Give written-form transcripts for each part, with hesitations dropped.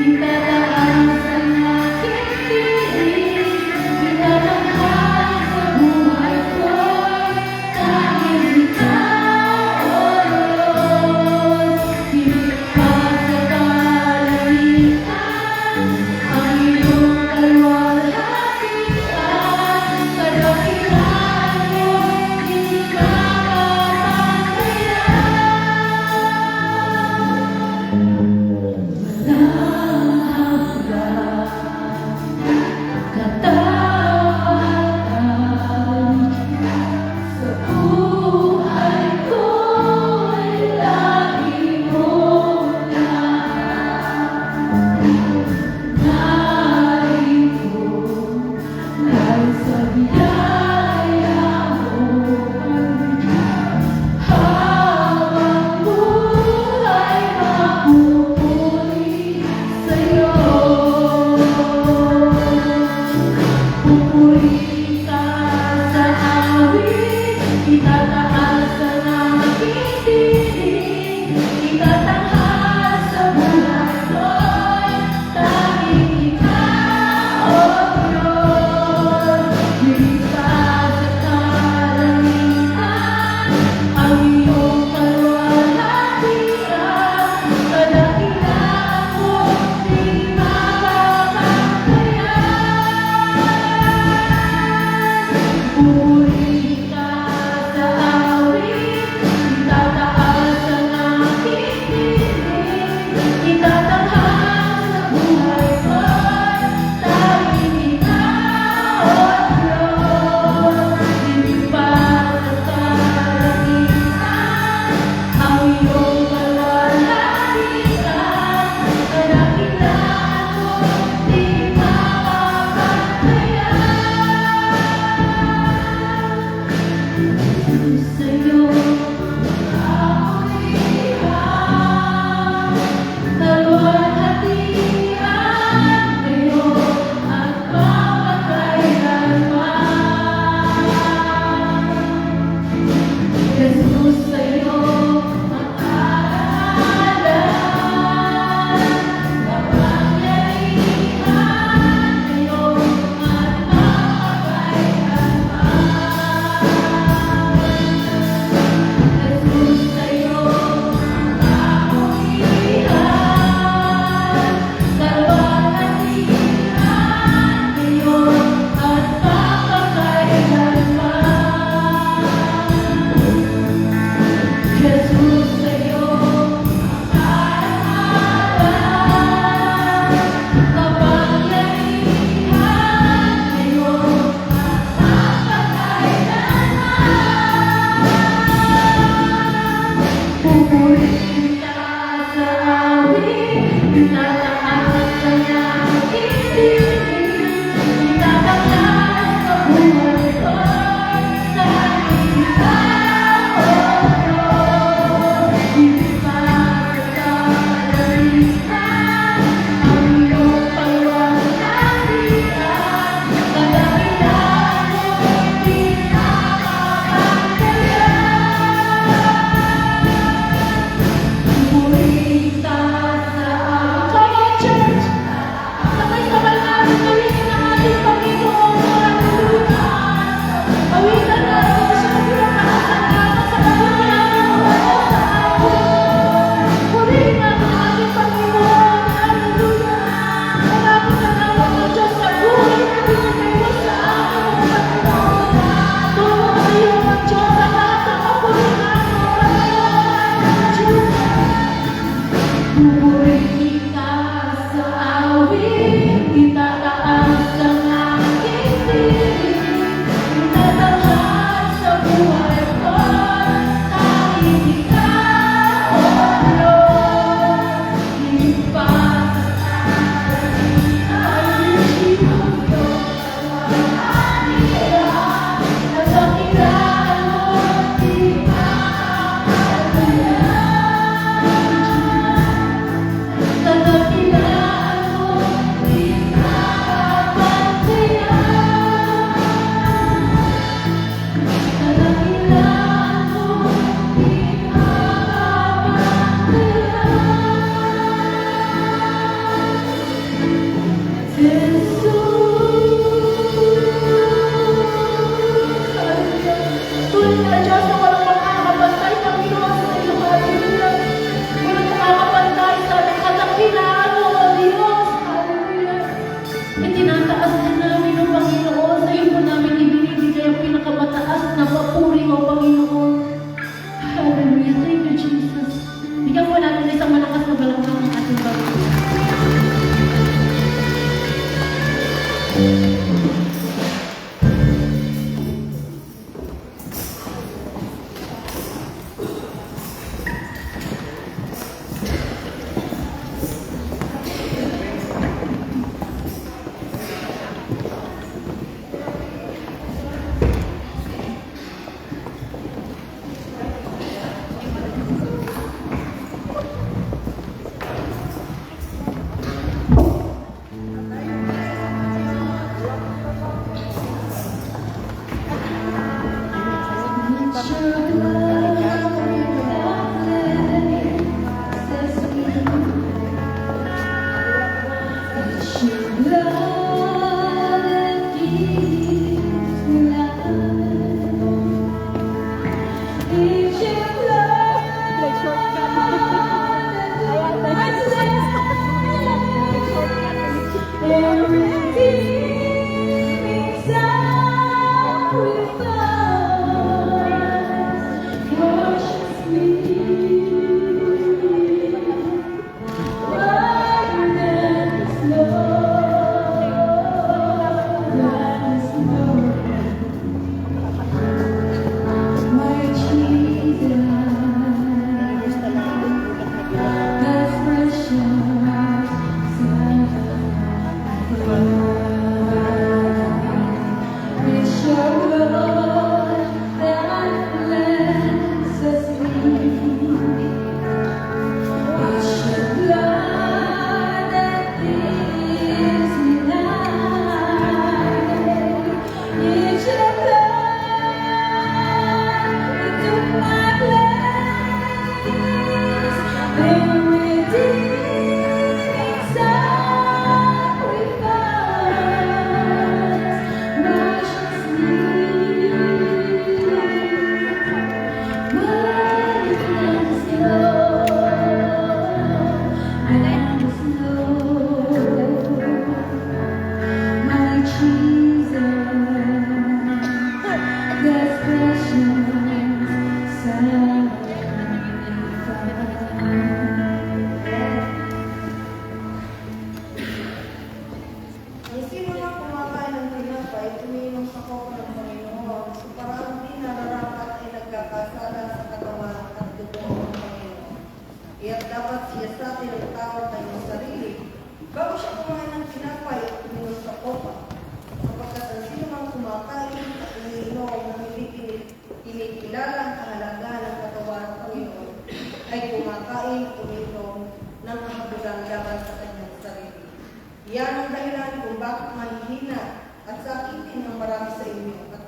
Itataas ang aking tinig, pinalangka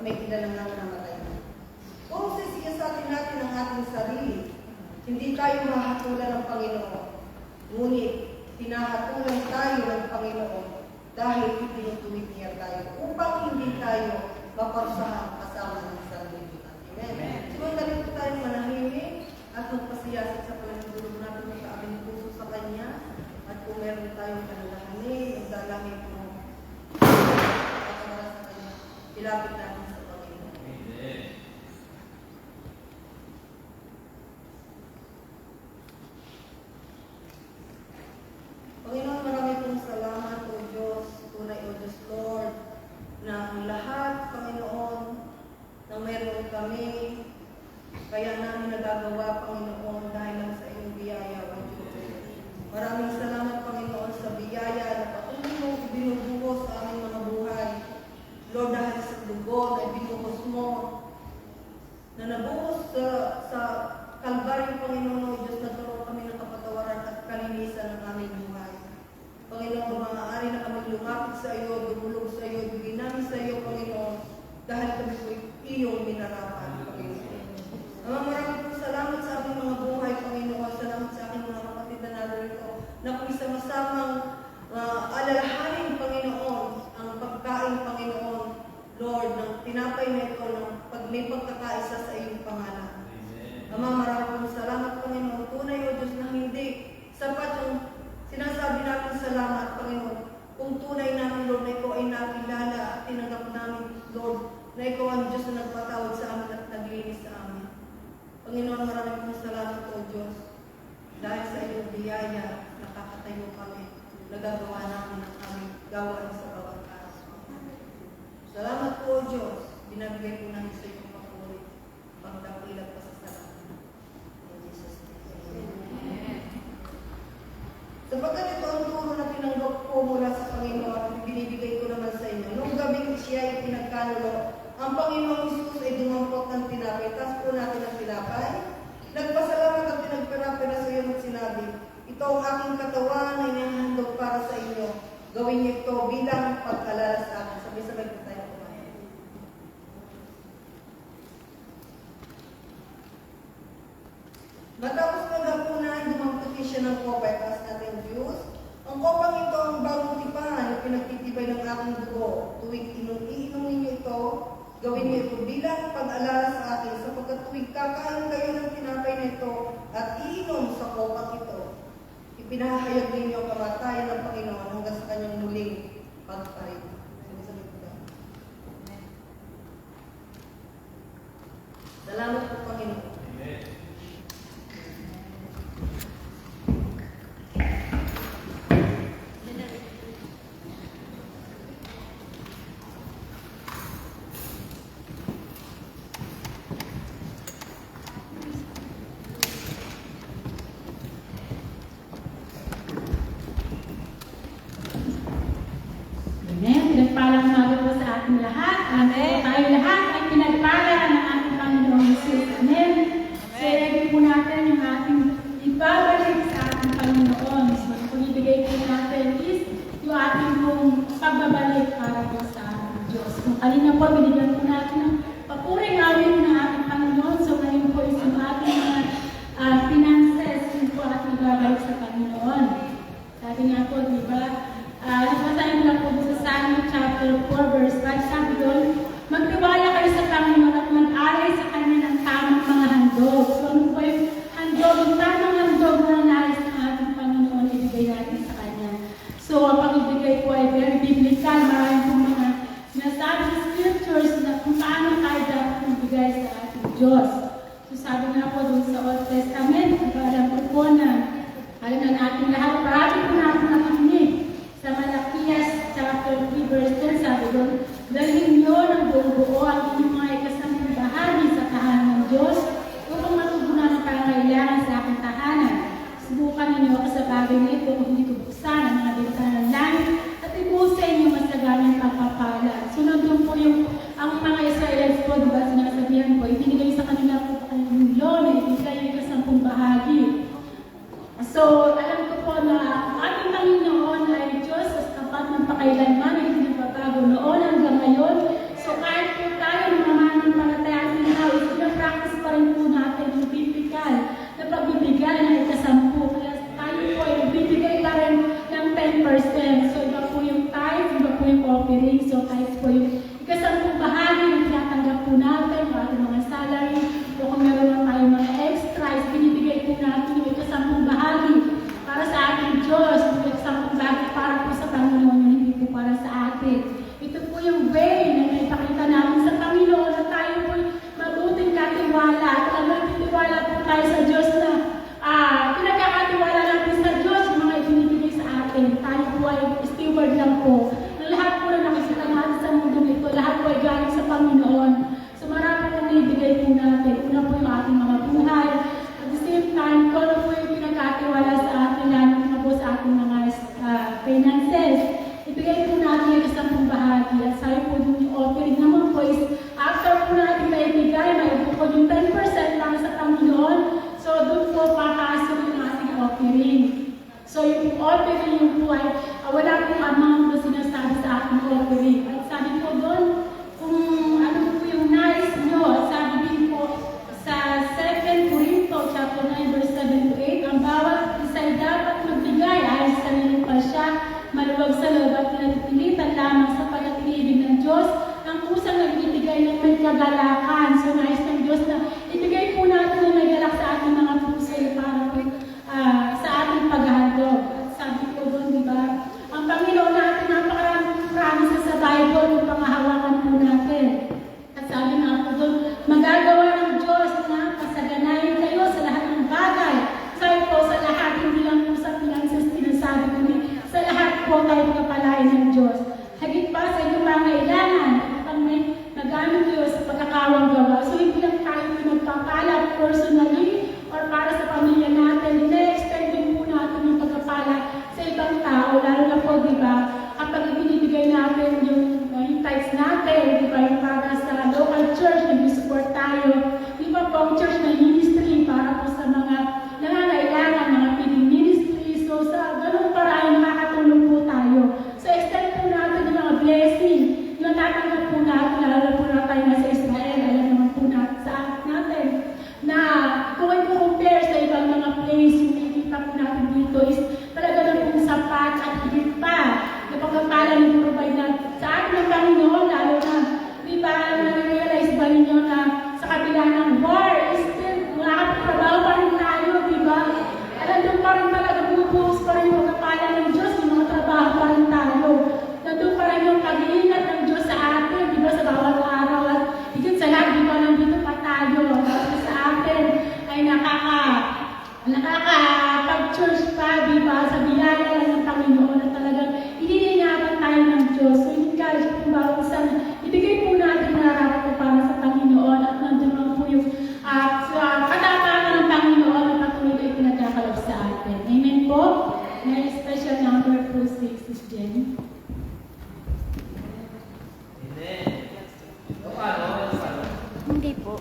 may kilalang namatay na. Kung sisiyasatin natin ang ating sarili, hindi tayo mahatulan ng Panginoon. Ngunit, pinahatulan tayo ng Panginoon dahil itinutuwid niya tayo upang hindi tayo maparusahan kasama ng sanlibutan. Amen. So, nalito tayo manahimik at magpasiyasat sa panagdulog natin sa aming puso sa Kanya. At kung meron tayong panalangin, ang dalangin mo, para sa Kanya, ilapit natin sa Panginoon. Amen. Panginoon, marami pong salamat, O Diyos, tunay, O Diyos, Lord, na ang lahat, Panginoon, na meron kami, kaya namin nagagawa, Panginoon, dahil lang sa iyong biyaya, O Diyos. Maraming salamat, Panginoon, sa biyaya na patuloy mong ibinubuhos sa aming mga buhay. Lord, dahil sa dugo na ibinuhos mo, na nabuhos sa Kalbaryo, Panginoon, O Diyos, nagkaroon kami ng kapatawaran at kalinisan ng aming buhay. Panginoon, maaari na kami lumapit sa iyo, dumulog sa iyo, bigay namin sa iyo, Panginoon, dahil kami po iyong minarapan, Panginoon. Ama, maraming po salamat sa aming mga buhay, Panginoon. Salamat sa aking mga kapatid na narito na kung sama-samang alalahanin, Panginoon, ang pagkain, Panginoon, Lord, ng tinapay na ito, ng may pagkakaisa sa iyong pangalan. Ama, maraming salamat, Panginoon. Tunay, O Diyos, na hindi sapat yung sinasabi natin salamat, Panginoon. Kung tunay namin, Lord, na ikaw ay nakilala at tinanggap namin, Lord, na ikaw ang Diyos na nagpatawad sa amin at naglinis sa amin. Panginoon, maraming salamat, O Diyos. Dahil sa iyong biyaya, nakakatayo kami. Nagagawa namin ang aming gawaan sa bawat araw. Salamat po, O Diyos. Binabigay po namin sa iyong papuri. Pagdakilat pa sa salamat. In Jesus' name. Amen. Sapagkat ito ang turo na tinanggap ko mula sa Panginoon at binibigay ko naman sa inyo. Nung gabing siya ay pinagkanulo, ang Panginoong Isus ay dumampot ng tinapay. Tas po natin ang tinapay. Nagpasalamat at pinagpira-pira sa iyo at sinabi, ito ang aking katawan na inihandog para sa inyo. Gawin niyo ito bilang pag-alala sa akin. Sabay-sabay po tayo kumain. Matapos maghapunan, dumamputin siya ng kopa. Taas natin Diyos. Ang kopang ito ang bagong tipan na pinagtitibay ng aking dugo. Tuwing iinom ninyo ito, gawin niyo ito bilang pag-alala sa akin, sapagkat tuwing kakain kayo ng tinapay na ito at iinom sa kopang ito, ipinahayag ninyo ang kamatayan ng Panginoon hanggang sa kanyang muling pagparin. Salamat po, Panginoon. Amen. Pinagpalang umaga po sa ating lahat. Amen. Tayo lahat ay pinagpala ng ating Panginoong Jesus. Amen. So, ilagay po natin yung ating ibabalik sa ating Panginoon. So, kung ibigay po natin is yung ating pong pagbabalik para po sa ating Diyos. Kung kanina po, binigyan po natin ng papuring awin ng ating Panginoon. So, ngayon po is yung ating finances, yun po ating ibabalik sa Panginoon. Sabi nga po, di ba? Nabasahin lang po sa Samuel chapter 4 verse 5, sabi doon, magtiwala kayo sa Panginoon at mag-alay sa Kanya ng tamang mga handog. So ano po yung handog? Yung tamang handog na nais ng ating Panginoon, ibigay natin sa Kanya. So ang pag-ibigay po ay very biblical. Maraming po mga sinasabi sa scriptures na kung paano tayo dapat magbigay sa ating Diyos. So sabi nga po doon sa Old Testament, alam po na, alam na natin lahat, parati po natin nakikinig. Sa Malakias chapter 3 verse 10, sabi doon, dalhin niyo ng buo ang inyong mga ikasampung bahagi sa tahanan ng Diyos upang matugunan ang pangangailangan sa aking tahanan. Subukan ninyo ako sa bagay na ito kung hindi ko buksan ang mga bintana ng langit at ibuhos sa inyo masaganang pagpapala. So nandun po yung ang mga Israelites po, diba, sinasabihan ko, ibinigay sa kanila po ang law na ibigay yung ikasampung bahagi. So alam ko po na ating offering yung buhay, wala pong amount na sinasabi sa aking offering. At sabi ko doon, kung ano po yung nais nyo, sabi din po sa 2 Corinto chapter 9 verse 7 to 8, ang bawat isa ay dapat magbigay ayon sa kanilang pasya, maluwag sa loob at pinagpilitan lamang sa pag-ibig ng Diyos, ang kusang nagbibigay ng may kagalakan. So nais ng Diyos na ibigay po natin ang nagalak sa ating mga puso para po sa ating paghahandog. At sabi ko doon, di ba, ang Panginoon natin, napakaraming promises sa Bible kung pangahawakan po natin. At sabi nga po doon, magagawa ng Diyos na pasaganayin kayo sa lahat ng bagay. Sabi po sa lahat, hindi lang po sa finances sinasabi ko, sa lahat po tayo kapalain ng Diyos. Hagit pa sa inyong mga kailangan, kapag may nagamit kayo sa pagkakawang gawa. So hindi lang tayo pinagpapala personally or para sa pamilya natin, na-extend din po natin yung pagkapala sa ibang tao, lalo na po, di ba, kapag ibinibigay natin yung tithes natin, di ba, yung para sa local church, nag-support tayo, di ba po, ang church na ministry para po sa mga nangangailangan, mga feeding ministry, so sa ganung paraan, makakatulong po tayo. So extend po natin yung mga blessing, yung natanggap po natin, lalo po na tayo nasa Israel, alam naman po natin sa natin, na kung i-compare sa ibang mga place, yung nakikita po natin dito is talaga na pong sapat at higit pa na pagkakala ng provide na sa atin ng Panginoon, lalo na, di ba, na-realize ba ninyo na sa kabila ng war, is still, nakakatrabaho pa rin tayo, di ba? Alam doon pa rin talaga, bumubuhos pa rin yung pagkakala ng Diyos, yung mga trabaho pa rin tayo. Nandun pa rin yung pag-iingat ng Diyos sa atin, di ba, sa bawat araw, at higit sa lahat, di ba, nandito pa tayo, dahil sa atin ay nakakapag-church pa, di ba, sa biyaya lang ng Panginoon at talagang iniingatan tayo ng Diyos. So, encourage po bawat isa na ibigay po natin na harap po para sa Panginoon at nandun lang po yung katapangan ng Panginoon na patuloy ay pinagkakalap sa atin. Amen po? May special number po 6 is Jenny. Hindi po.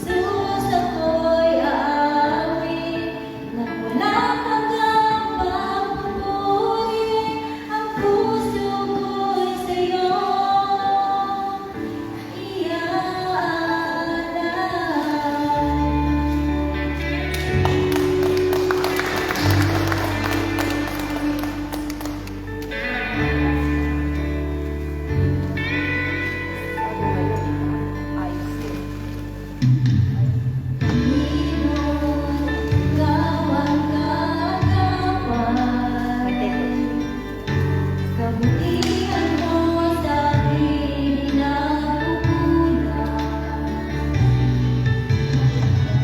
Sus ako Kabutihan mo sa akin nakukulang.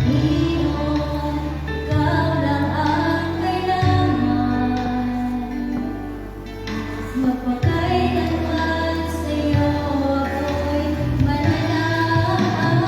Panginoon, ikaw lang ang kailangan. Magpakailanman sa'yo ako'y mananahan.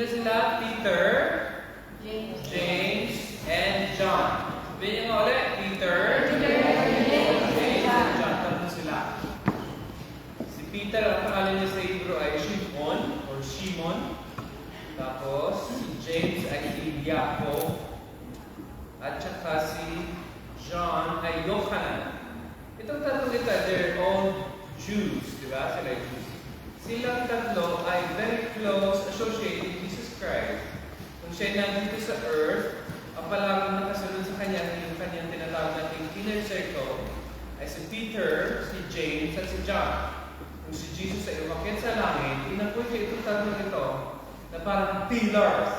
sila? Peter, James, and John. Sabihin niyo nga ulit, Peter, James, and John. Tatlo sila. Si Peter, ang pangalan niya sa Hebrew ay Shimon. Tapos, si James ay Jacob. At saka si John ay Yohanan. Itong tatlong ito, they're all Jews, di ba? Sila ay Jews. Silang tatlo ay very close associated with Jesus Christ. Kung siya nandito sa earth, ang palaging nakasunod sa kanya, yung kanyang tinatawag natin inner circle, ay si Peter, si James, at si John. Kung si Jesus ay umakyat sa langit, inapoy siya itong tatlong ito na parang pillars.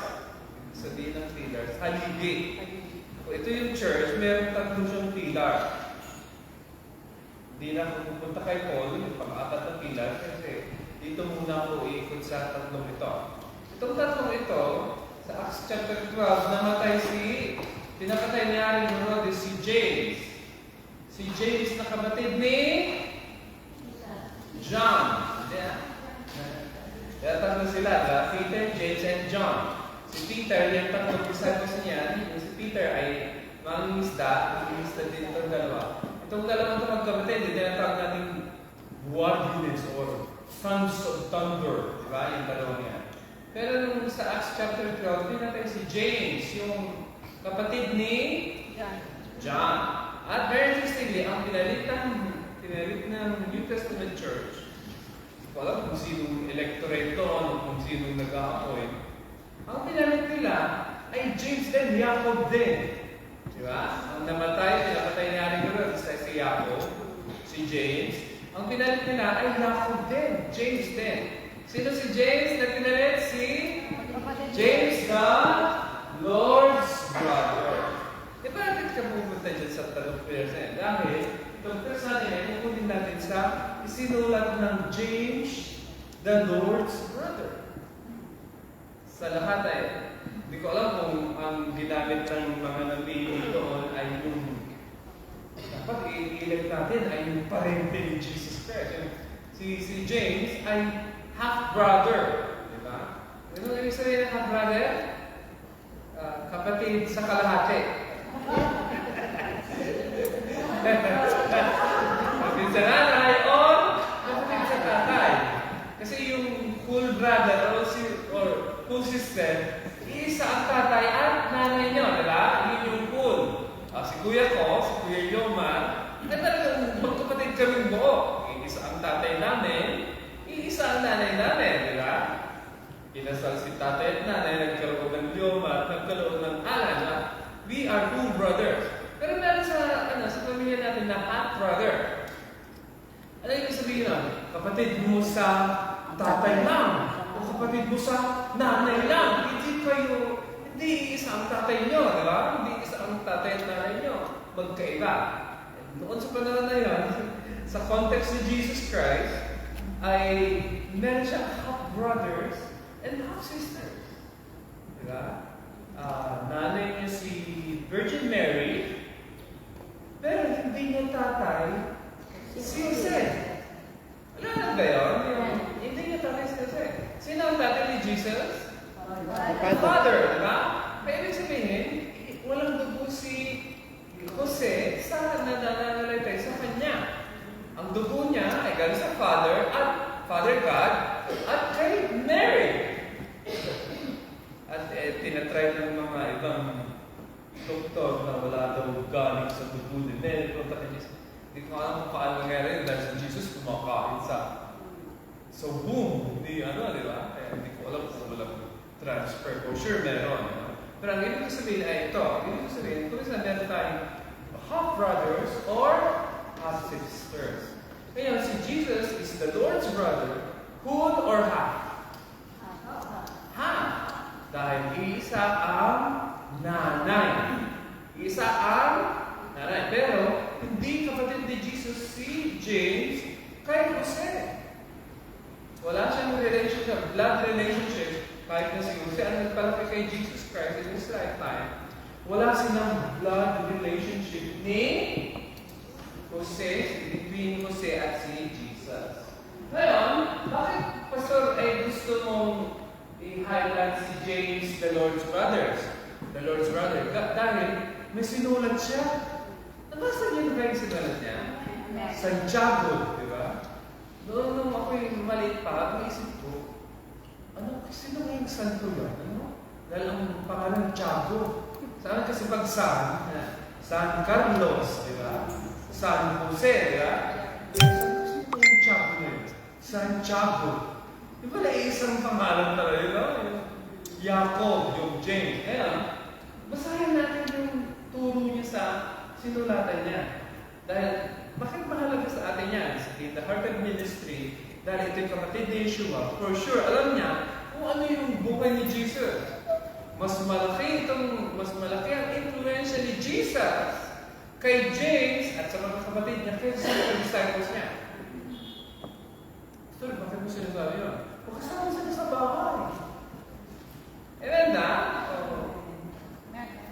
Sabihin ng pillars, haligi. Kung ito yung church, meron tatlong siyang pillar. Hindi na ako pupunta kay Paul, yung pang-apat na pillar, kasi dito muna ako iikot sa tatlong ito. Itong tatlong ito, sa Acts chapter 12, pinapatay niya rin ng Herodes si James. Si James na kapatid ni John. Kaya tatlo sila, Peter, James, and John. Si Peter, yung tatlong disciples niya, si Peter ay mangingisda din itong dalawa. Itong dalawang ito magkapatid, tinatawag natin Guardians or Sons of Thunder. Diba? Yung dalawang yan. Pero nung sa Acts chapter 12, pinatay si James, yung kapatid ni John. At very interestingly, ang pinalit ng New Testament Church, wala kung sinong electorate doon o kung sinong nag-a-appoint, ang pinalit nila ay James din, Jacob din. Diba? Ang pinapatay niya rin gano'n, si Jacob, si James. Ang pinalit nila ay Jacob din, James din. Sino si James na pinalit? Si James the Lord's brother. E bakit ka pupunta dyan sa talong person? Dahil itong person niya, pupunin natin sa isinulat ng James the Lord's brother. Sa lahat ay, hindi ko alam kung ang ginamit ng mga nabili doon ay yung dapat i-elect natin ay yung parente ni Jesus Christ. Si James ay half-brother. Diba? Ano yung sabihin ng half-brother? Kapatid sa kalahati. Kapatid sa nanay o kapatid sa tatay. Kasi yung full brother or full sister, isa ang tatay at nanay nyo, diba? Yun yung full. Si kuya ko, si Kuya Yomar, ay talagang magkapatid kaming buo. Isa ang tatay namin, isa ang nanay namin, diba? Kinasal si tatay at nanay, nagkaroon ng Yomar, nagkaroon ng Alan. We are full brothers. Pero meron sa pamilya natin na half-brother. Ano yung sabihin nun? Kapatid mo sa tatay lang. O kapatid mo sa nanay lang. Hindi isa ang tatay nyo, di ba? Hindi isa ang tatay at nanay nyo. Magkaiba. Noon sa panahon na yun, sa context ni Jesus Christ, ay meron siya half-brothers and half-sisters. Di ba? Nanay niya si Virgin Mary, pero hindi niya tatay si Jose. Alam ba yun? Hindi niya tatay si Jose. Sino ang tatay ni Jesus? Father, diba? Kaya ibig sabihin, walang dugo si Jose sa nananalaytay sa kanya. Ang dugo niya ay galing sa Father God at kay Mary. At tinatry ng mga ibang doktor na wala daw galing sa dugo ni Mary. Hindi ko alam kung paano nangyari dahil si Jesus kumakain sa boom. Hindi di ba? Kaya hindi ko alam kung walang transfer. For sure, meron. Pero ang ibig ko sabihin ay ito. Ibig ko sabihin, kung saan meron tayong half-brothers or half-sisters. Ngayon, si Jesus is the Lord's brother, whole or half? Half. Dahil isa ang nanay. Isa ang nanay. Pero, hindi kapatid ni Jesus si James kay Jose. Wala siyang relationship, blood relationship, kahit na si Jose ang nagpalaki kay Jesus Christ in his lifetime. Wala silang blood relationship ni Jose, between Jose at si Jesus. Ngayon, bakit, Pastor, ay gusto mong i-highlight si James, the Lord's brother. Dahil may sinulat siya. Nabasa niyo na ba yung sinulat niya? Santiago, di ba? Nung ako'y maliit pa, naisip ko, sino nga yung santo yan? Dahil ang pangalan Tiago. Saan kasi pag San Carlos, di ba? San Jose, di ba? Sino yung Tiago na yun? Santiago. Di ba isang pangalan talaga yun? Yung Jacob, yung James. Kaya, basahin natin yung turo niya sa sinulatan niya. Dahil, bakit mahalaga sa atin yan? In the Heart of Ministry, dahil ito yung kapatid ni Yeshua, for sure, alam niya kung ano yung buhay ni Jesus. Mas malaki ang influensya ni Jesus kay James at sa mga kapatid niya kaysa sa mga disciples niya. Pastor, bakit mo sinasabi yun? O kasama sila sa bahay. And then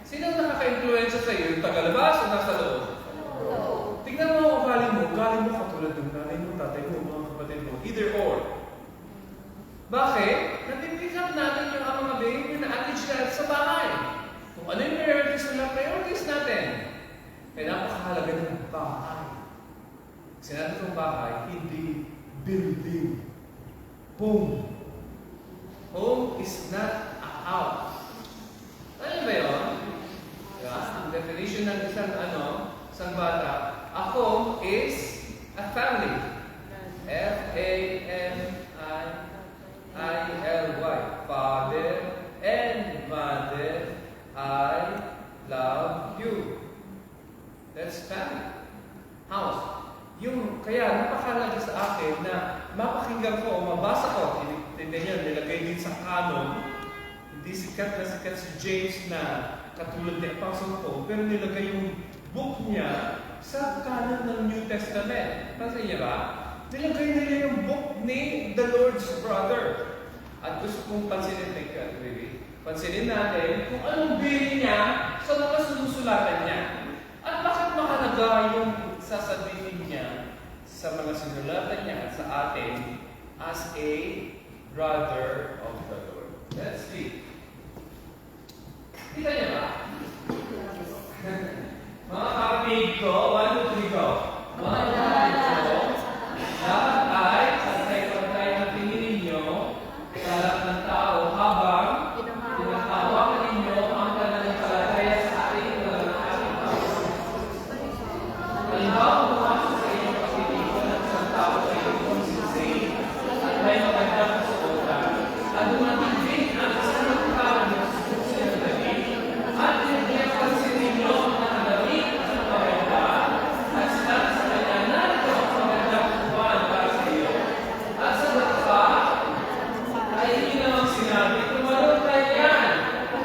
sino nakaka-influensya sa iyo? Yung tagalabas o nasa loob? Tingnan mo ang ugali mo katulad ng nanay mo, tatay mo, mga kapatid mo. Either or. Bakit? Napipick up natin yung mga behavior na atin siya sa bahay. Kung ano yung priorities natin. Kaya napakahalaga ng bahay. Sinabi kong bahay, hindi building. Home. Home is not a house. Ano ba yun? Diba? Ang definition ng isang bata, a home is a family. F-A-M-I-L-Y. Father and mother, I love you. That's family. House. Kaya napakalaga sa akin na mapakinggan ko o mabasa ko, nilagay din sa canon, hindi sikat si James na katulad ni Apostle Paul, pero nilagay yung book niya sa canon ng New Testament. Pansin niya ba? Nilagay nila yung book ni the Lord's brother. At gusto kong pansinin natin kung anong bilin niya sa mga sinusulatan niya. At bakit mahalaga yung sasabihin niya sa mga sinulatan niya at sa atin as a brother of the Lord. Let's see. Kita niya ba? Mga kapatid ko, 1, 2, 3, go. 1, 2, 3, go. Dapat ay, pantay-pantay ang tingin ninyo sa lahat ng tao habang tinatawakan ninyo ang pananampalataya sa ating halimbawa, pumasok sa inyong pagtitigo ng isang tao sa iyong konsensay at may magandang kasuotan. At dumating din ang isang tao na susunod ng David at tinigyan pansin ninyo ang mga David at maganda at sinabi sa kanya, narito ang magandang kuwan para sa iyo. At sa bata ay hindi namang sinabi, tumalon tayo yan,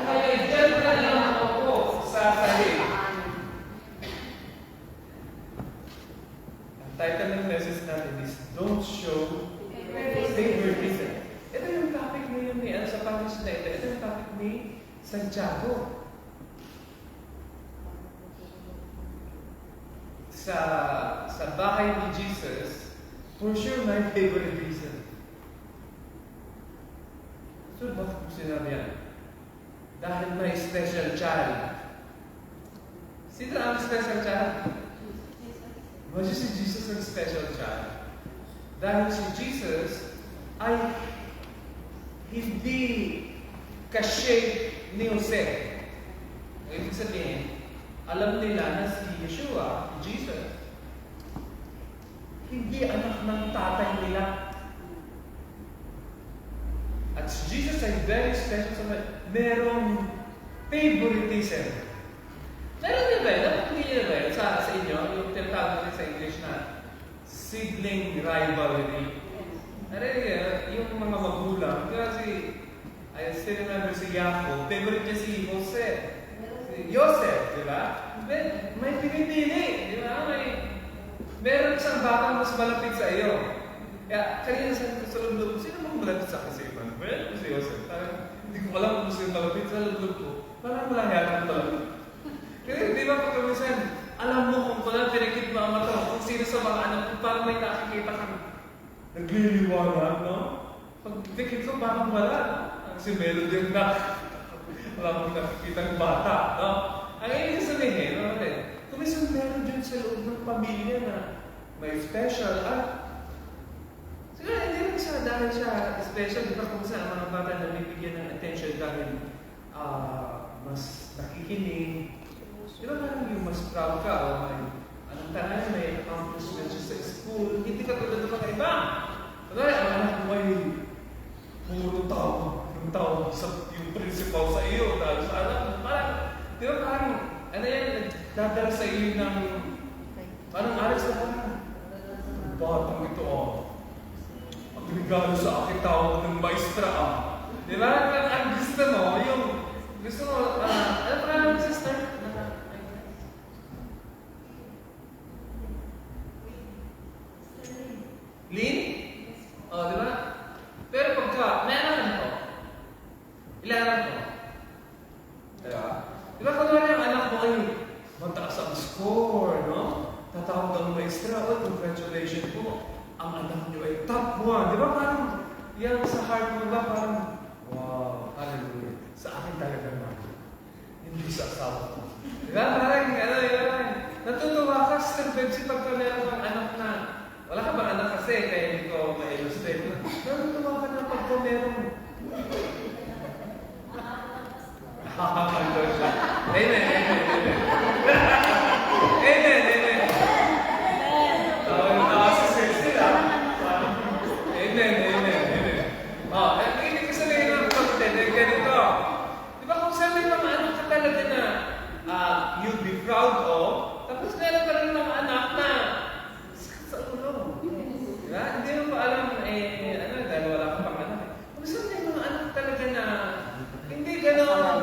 kaya dyan ka lang ako sa sahig. Ang title ng message natin is, Don't Show Favoritism. Ito yung topic ngayon sa package na ito. Ito yung topic ni Santiago. Sa bahay ni Jesus, for sure may favoritism. So, bakit mo sinabi yan? Dahil may special child. Sino ang special child? Bakit si Jesus ang special child? Dahil si Jesus ay hindi ka-shape ni Jose. Ibig sabihin, alam nila na si Yeshua, Jesus, hindi anak ng tatay nila. At si Jesus ay very special sa merong favoritism. Meron din ba? Dapat hindi nyo ba? Sa inyo, yung tinatawag natin sa English na sibling rivalry. Yung mga magulang, kasi I still remember si Jacob, favorite niya si Jose. Joseph, di ba? May pinipili, di ba? Meron isang batang mas malapit sa iyo. Kaya, kanina sa loob-loob, sino mong malapit sa akin si Emmanuel? Si Joseph. Hindi ko alam kung sino malapit sa loob-loob ko. Parang wala yata malapit. Kasi, di ba, pag kamisan, alam mo kung pala pinakit mo ang mata, kung sino sa mga anak ko, parang may nakikita kang nagliliwanag, no? Pag pinakit ko, parang wala. Kasi meron din wala akong nakikitang bata. No? Ang ibig sabihin, kung meron dyan sa loob ng pamilya na may special at siguro hindi rin siya dahil siya special, di ba kung saan ang mga bata na bibigyan ng attention dahil mas nakikinig. Di ba parang yung mas proud ka o anong tanan, may accomplishment siya sa school, hindi ka tulad ng mga iba. Kaya ang anak mo ay puro tao sa yung principal sa iyo, dahil sa anak mo, parang, di ba parang, ano yan, nagdadala sa iyo ng, parang alas na parang, batang ito ang regalo sa akin tawag ng maestra Di ba? Ang gusto mo, ano pa lang, sister? Lynn? Di ba? Pero pagka, may anak ko. Ilan anak ko? Di ba kung yung anak mo ay mataas ang score, no? Tatawag ang maestra, congratulations po. Ang anak niyo ay top 1. Di ba parang, yan sa heart mo ba parang, wow, hallelujah. Sa akin talaga naman. Hindi sa asawa ko. Di ba? Parang, natutuwa ka sa Betsy pagka meron kang anak na, wala ka bang anak kasi, kaya hindi ko ma-illustrate. Natutuwa ka na pagka meron. Amen, amen, amen. Amen, amen. Amen, amen, amen. Hindi ko sabihin ng kapatid, ganito. Di ba kung saan may mga anak ka talaga na you'd be proud of, tapos meron ka rin mga anak na sakit sa ulo. Diba? Hindi mo pa alam, dahil wala ka pang anak. Kung saan may mga anak talaga na hindi gano'n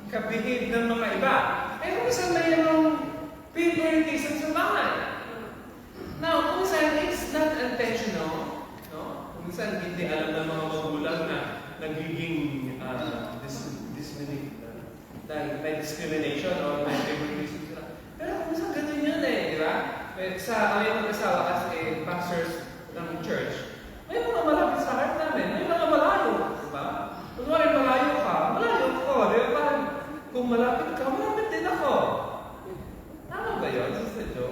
kabihid ng mga iba. Kung saan mayroong favoritism sa bahay. Now, kung saan it's not intentional, no? Kung saan hindi alam ng mga magulang na nagiging dahil may discrimination o may favoritism sila. Pero kung saan ganun yun di ba? Sa aming mag-asawa as pastors ng church, may mga malapit sa heart namin, may mga malayo, di ba? Kung malayo ka, malayo ko, di ba? Parang kung malapit ka, malapit din ako. Tama ba yun? Sa sadyo?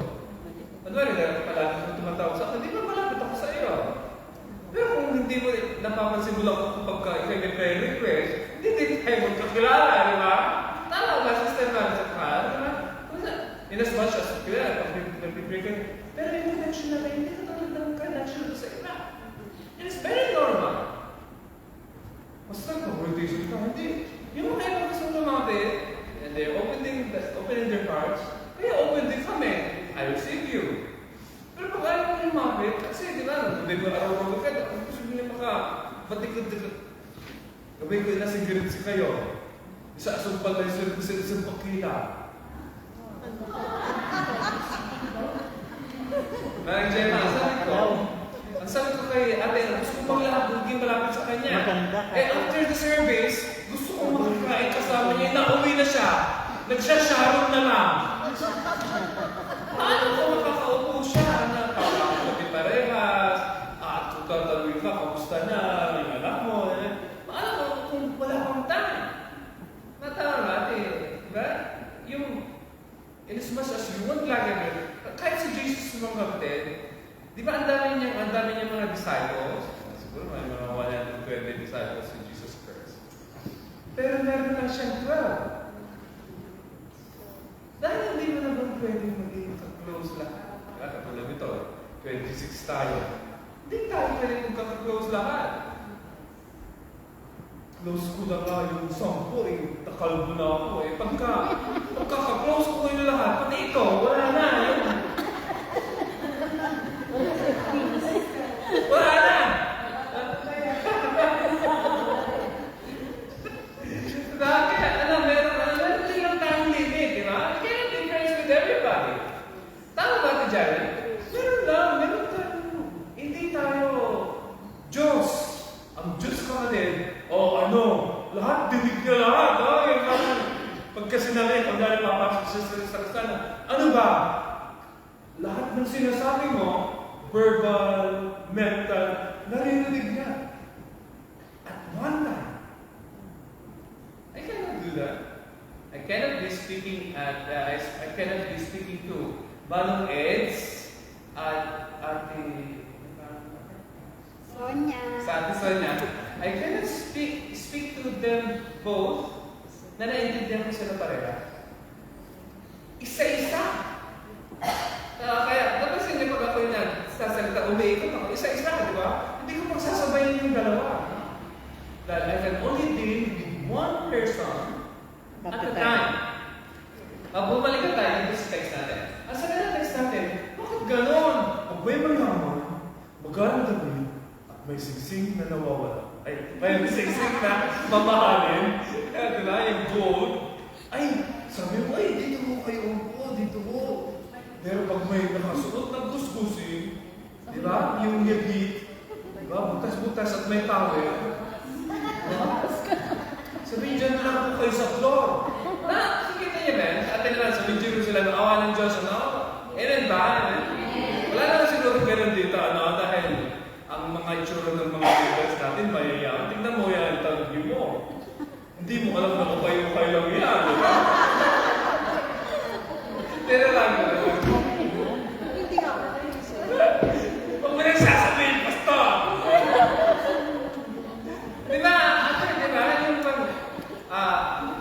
Kunwari, palagi kung tumatawag sa akin, di ba malapit ako sa iyo? Pero kung hindi mo napapansin mo lang kapag ikaw may prayer request, hindi tayo magkakilala, di ba? Tama ba, Sister Marisa? Di ba? In as much as kilala, nag-pray ka, pero yung connection na kayo, hindi ka tulad ng connection sa iba. And it's very normal. Basta nag-rotation ka, hindi. Yung mga iba gusto lumapit, and they're opening their hearts, kaya open din kami. I receive you. Pero pag ayaw mo lumapit, kasi di ba, hindi ko araw-araw ka, kung gusto nyo makabatikod-tikod, gawin ko na sigurity kayo. Isa asumpal na yung isang pakila. Marang Gemma, ang sabi ko kay ate, gusto ko maging malapit sa kanya. After the service, gusto ko makakain kasama niya, nauwi na siya. Nagsya-sharon na lang. Paano ko makakaupo siya? Nakakapit parehas, kung tatanungin ka, kamusta na, yung anak mo, paano ko kung wala kang time? Matama natin, diba? Yung, in as much as you want lagi, kahit si Jesus mga kapatid, di ba ang dami niyang mga disciples? Siguro may mga 120 disciples si Jesus Christ. Pero meron lang siyang 12. Dahil hindi mo naman pwedeng maging ka-close lahat. Katulad ito, 26 tayo. Hindi tayo pwedeng magka-close lahat. Close ko na nga yung 10, takalbo na ako Pagka-close ko kayo lahat, pati ikaw, wala na. Wala na! Kaya, meron lang tayong limit, di ba? You cannot be friends with everybody. Tama ba ito, Jared? Meron tayo. Hindi tayo Diyos. Ang Diyos ka din. Lahat, dinig na lahat. Pagka sinabi, kung dahil papasok sa sana, ano ba? Lahat ng sinasabi mo, verbal, mental, naririnig niya. At one time, that. I cannot be speaking to Balong Eds at sa Ate Sonia. I cannot speak to them both na naiintindihan ko sila pareha. Isa-isa. Kaya, napansin niyo pag ako yung nagsasalita, umiikot ako, isa-isa, di ba? Hindi ko pagsasabayin yung dalawa. Dahil I can only deal with one person at a time. Bumalik na tayo dito sa text natin. Ang sabi ng text natin, bakit ganon? Abay mayaman, magalang gabi, at may singsing na nawawala. Ay, may singsing na mamahalin. Di ba? Yung gold. Ay, sabi mo, ay, dito mo kayo upo, dito mo. Pero pag may nakasuot ng kuskusin, di ba? Yung yabit, di ba? Butas-butas at may tawel. Sabihin, dyan na lang po kayo sa floor. Na, nakikita niyo ba? Atin lang, sabihin Jerusalem, awa ng Diyos, ano? Amen ba? Wala naman siguro ganun dito, ano? Dahil ang mga itsura ng mga leaders natin, mayayaman. Tingnan mo yan, tawagin mo. Hindi mo alam na ukay-ukay lang yan, di ba? Pero lang, Hindi nga ako naisip. huwag mo nang sasabihin, pastor! Di ba? Di ba? Yung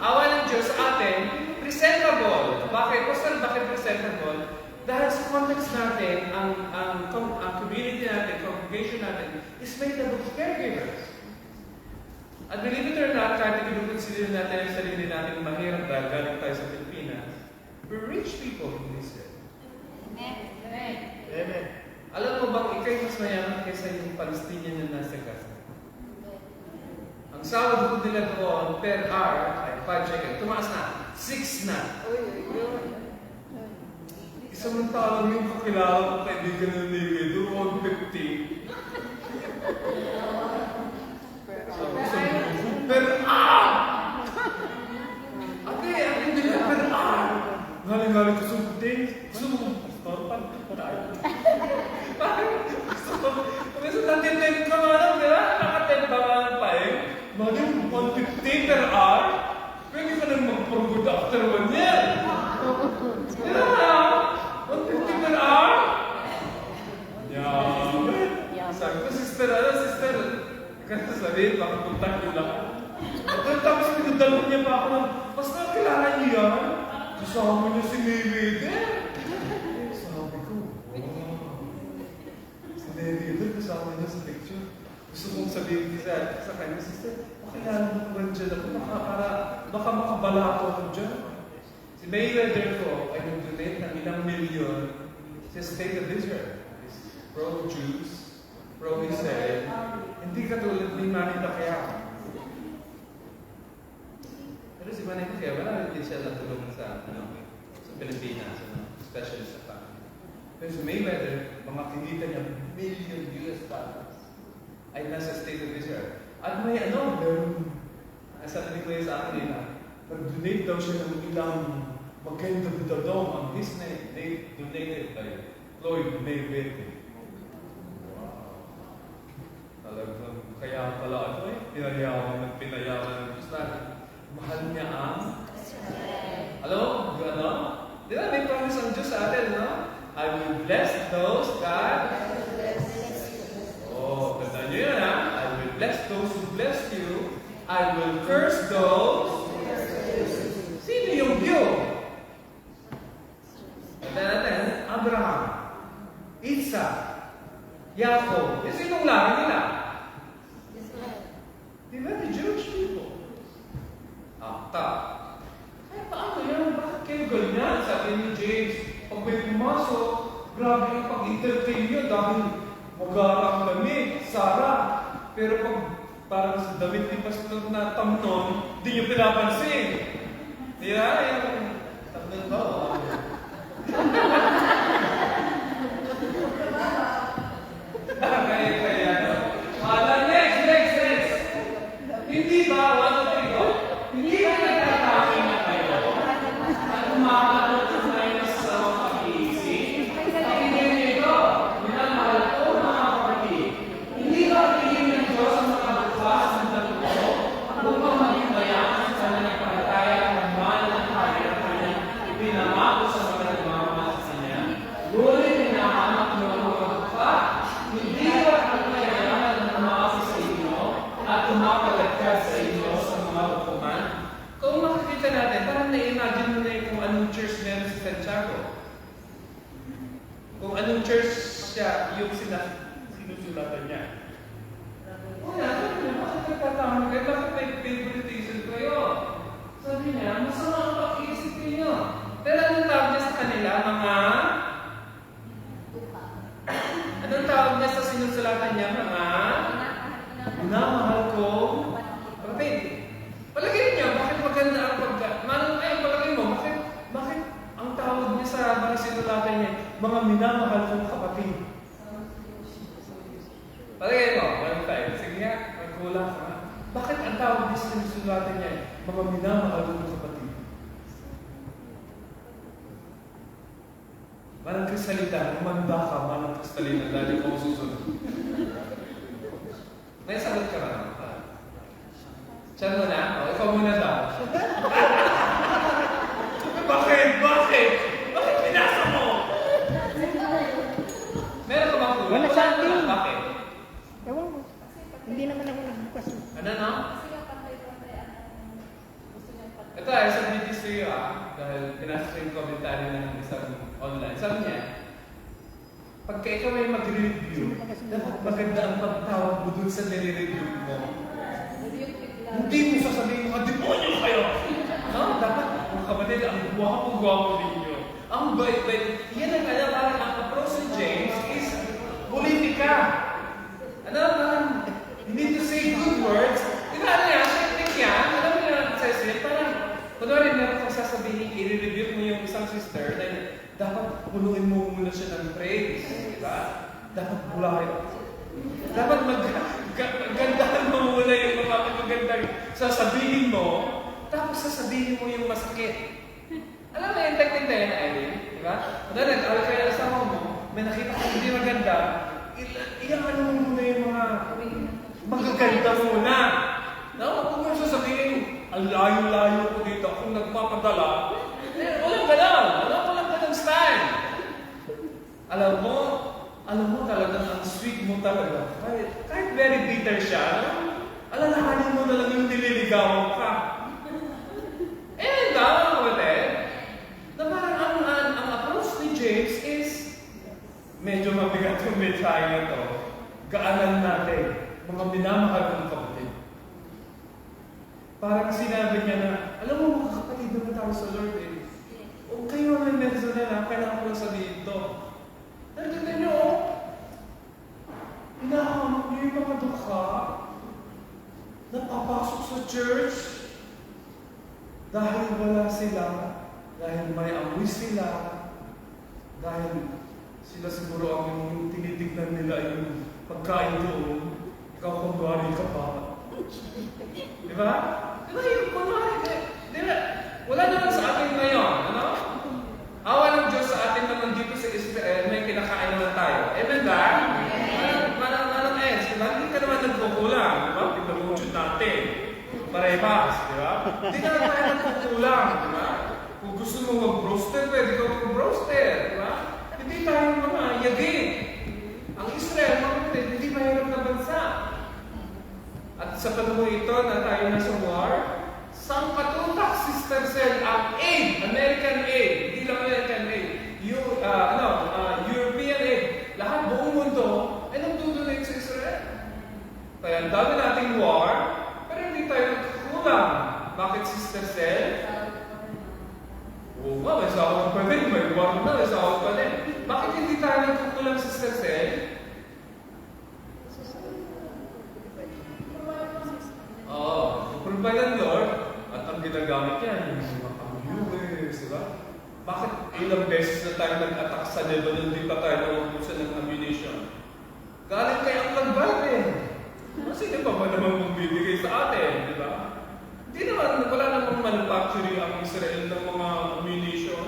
awa ng Diyos sa atin, presentable. Bakit? Bakit presentable? Dahil sa context natin, ang community natin, congregation natin, is made up of caregivers. At believe it or not, kahit i-consider natin ang sarili natin mahirap dahil galing tayo sa Pilipinas, we're rich people in Israel. Amen. Alam mo bang ikay mas mayaman kaysa yung Palestinian na nasa Gaza? Ang sahod ko nila doon per hour ay 5 shekel. Tumaas na. 6 na. Samantalang yung kakilala ko kaibigan ng Navy, doon 150. Per hour! Ate, hindi ka per hour. Galing-galing ko sumputin. Gusto mo pastor? Gusto mo? Kasi natin-temp ka nga lang, di ba? Nakatemp ka nga lang pa eh. Bagay, 150 per hour? Pwede ka nang mag-good after 1 year. Di ba? 150 per hour? Yeah. Sabi ko, sister, kasi sabihin, baka punta ko lang. At tapos pinadalo niya pa ako ng, basta kilala niyo yan? Kasama niya si Mayweather. Sabi ko, si Mayweather kasama niya sa picture. Gusto kong sabihin sa kanya, sister, pakilala mo ba dyan ako? Baka makabala ako dyan. Si Mayweather ko ay nag-donate ng ilang milyon sa state of Israel. Pro-Jews, pro-Israel. Hindi katulad ni Manny Pacquiao. Pero si Manny Pacquiao, wala rin siya natulong sa Pilipinas, especially sa family. Pero si Mayweather, mga kinita niya, million US dollars ay nasa state of Israel. At may sabi ni Kuya sa akin nila, nag-donate daw siya ng ilang magandang dadong on his name, donated by Floyd Mayweather. Talagang kaya pala pinayawan ng Diyos natin. Mahal niya ang di ba may promise ang Diyos sa atin, no? I will bless those that tandaan niyo yun, ha? I will bless those who bless you. I will curse those. Sino yung Diyo? Tandaan natin, Abraham, Isaac, Jacob. Sinong lahi nila? Di ba the Jewish people? Kaya paano yan? Bakit kayo ganyan? Sabi ni James, pag may pumasok, grabe yung pag-entertain nyo dahil mag-aarang kami, Sarah. Pero pag parang sa damit ni Pastor na tamnon, di nyo pinapansin. Di ba? Yung tamnon ba? Next. Hindi ba, 1, 2, 3, go? Hindi ba nagtatapin na kayo? At umakapot na tayo sa mga pag-iisip? Pakinggan niyo ito. Minamahal ko mga kapatid. Hindi ba piliin ng Diyos ang mga bukas ng datuto upang maging mayaman sa mananampalataya anong church siya yung sinusulatan niya? O yan, sabi niya, bakit nagtatama kayo? Bakit may favoritism kayo? Sabi niya, masama ang pag-iisip niyo. Pero anong tawag niya sa kanila? Anong tawag niya sa sinusulatan niya? Minamahal kong kapatid. Palagay niyo, bakit maganda ang palagay mo, bakit ang tawag niya sa mga sinulatan niya, mga minamahal kong kapatid? Palagay mo, one time, sige nga, magkulang ka. Bakit ang tawag niya sa sinulatan niya, mga minamahal kong kapatid? Manang kristalita, umanda ka, manang kristalita, dahil ko susunod. May sagot ka ba? Siya muna? O, ikaw muna daw. Bakit? Bakit pinasa mo? Meron ka bang kulang? Wala sa akin. Bakit? Ewan mo. Hindi naman ako nagbukas. Ano, no? Ito ay isang video sa iyo, dahil pinasa ko yung commentary ng isang online. Sabi niya, pagka ikaw ay mag-review, dapat maganda ang pagtawag mo dun sa nire-review mo. Hindi mo sasabihin mga demonyo kayo! No? Dapat, mga kapatid, ang guwapo-guwapo ninyo. Ang bait-bait. Yan ang alam, parang ang approach ni James is politika. Ano, parang, you need to say good words. Di ba, ano yan? Technique yan. Alam mo yan, Cecil, parang, kunwari meron kang sasabihin, i-review mo yung isang sister, then dapat punuin mo muna siya ng praise. Di ba? Dapat bulahin. Dapat gandahan mo muna yung mga magandang sasabihin mo, tapos sasabihin mo yung masakit. Alam mo yung technique na yan, Eileen? Di ba? Kunwari, nag-awal kayo sa mo, may nakita ko hindi maganda, iyan mo muna yung mga magaganda muna. No? Kung mo sasabihin, ang layo-layo ko dito, kung nagpapadala, walang ganun. Walang ganun style. Alam mo talagang ang sweet mo talaga. Kahit very bitter siya, alalahanin mo na lang yung nililigawan ka. Tama kapatid, na parang ang approach ni James is medyo mabigat yung mensahe na to. Gaanan natin, mga minamahal kong kapatid. Parang sinabi niya na, alam mo mga kapatid naman tayo sa Lord eh. O kayo ang personal kailangan ko lang sabihin ito. Nagdagan niyo, hinahamok niyo yung mga dukha na papasok sa church dahil wala sila, dahil may amoy sila, dahil sila siguro ang tinitignan nila yung pagkain doon, ikaw kunwari ka pa. Di ba? Di ba yung kunwari? Di ba? Wala naman sa atin ngayon, ano? Awa ng Diyos sa atin naman dito sa Israel, may kinakain naman tayo. Amen ba? Manang S, di ba? Hindi ka naman nagkukulang, di ba? Pinag-uusyon natin. Parehas, di ba? Hindi ka naman tayo nagkukulang, di ba? Kung gusto mo mag-broaster, pwede ka mag-broaster, di ba? Hindi tayo mga yagin. Ang Israel, mga kapatid, hindi mahirap na bansa. At sa panahon ito na tayo nasa war, sang katutak, Sister Cell, ang aid, American aid, hindi lang American aid, European aid, lahat buong mundo, ay nagdudonate sa Israel. Kaya ang dami nating war, pero hindi tayo nagkukulang. Bakit, Sister Cell? Oo nga, may sahod pa din, may war na, may sahod pa din. Bakit hindi tayo nagkukulang, Sister Cell? Provide ng Lord, at ang ginagamit niya, yung mga US, di ba? Bakit ilang beses na tayo nag-attack sa Lebanon, hindi pa tayo naubusan ng ammunition? Galing kay ang Lagbite. Sino pa ba naman bumibigay sa atin, di ba? Hindi naman, wala namang manufacturing ang Israel ng mga ammunition.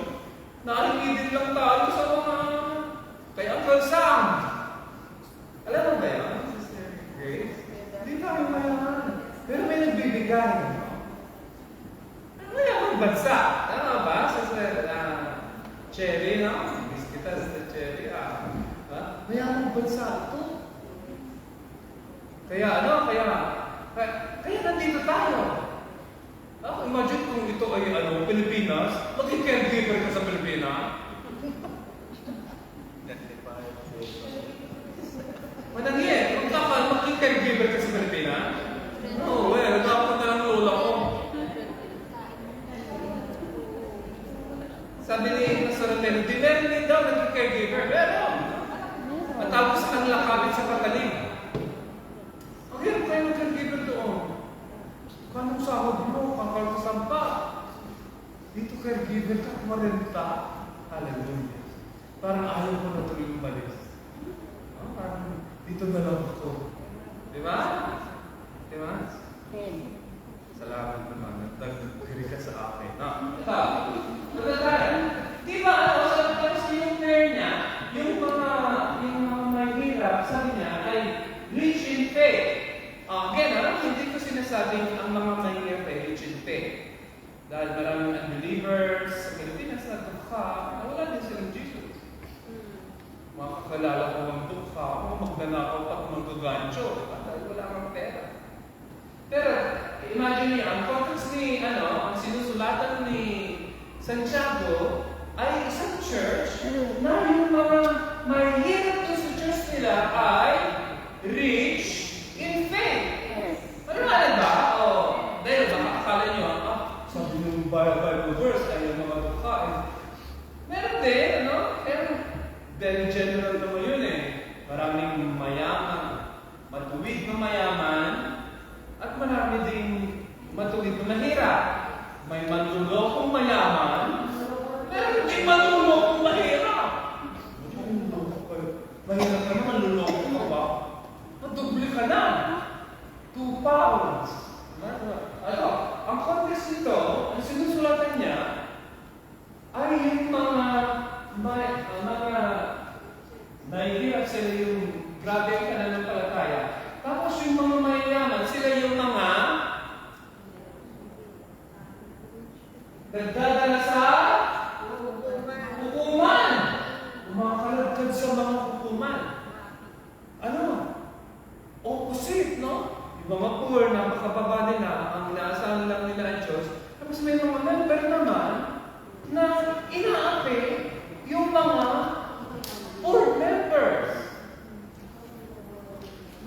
Nakikitin lang tayo sa mga kay Uncle Sam. Alam mo ba yan, Sister Grace? Hindi tayo mayaman. Pero may nagbibigay. Ano yung bansa? Tama ba? Sa Cherry, no? Miss kita sa Cherry, mayamang bansa ito. Kaya kaya nandito tayo. Imagine kung ito ay Pilipinas, maging caregiver ka sa Pilipinas. Sabi ni Pastor Otelo, dinerinig daw nag-caregiver. Meron. Matapos sa kanila kapit sa patalim. Ang hirap kayo nag-caregiver doon. Kanong sahod mo, kakal ka sampa. Dito caregiver ka, kumarenta. Hallelujah. Parang ayaw ko na tuloy umalis. Parang dito na lang ako. Di ba? Di ba? Salamat naman. Nagdagdagdiri ka sa akin. Di ba, tapos yung prayer niya, yung mga mahirap, sabi niya, ay rich in faith. Again, hindi ko sinasabing ang mga mahirap ay rich in faith. Dahil maraming unbelievers sa Pilipinas na dukha, wala din silang Jesus. Makakilala ko ang dukha, o magnanakaw at maggagancho, dahil wala kang pera. Pero, imagine niyo, ang context ni, ang sinusulatan ni Santiago ay isang church na yung mga mahirap doon sa church nila ay rich in faith. Ano ba? Dahil baka akala nyo, sabi ng Bible verse ay yung mga dukhain. Meron din, pero very general naman yun eh. Maraming mayaman, matuwid na mayaman, at marami ding matuwid na mahirap. May manlulokong mayaman, pero hindi manlulokong mahirap. Mahirap ka na, manluloko ka ba? Madubli ka na. 2 pounds. Ang context nito, ang sinusulatan niya, ay yung mga nahihirap sila yung grabe ang pananampalataya. Tapos yung mga mayayaman, sila yung mga nagdadala sa hukuman. Umakalagkad sa mga hukuman. Opposite, no? Yung mga poor, napakababa nila, ang inaasahan lang nila ang Diyos. Tapos may mga member naman na inaapi yung mga poor members.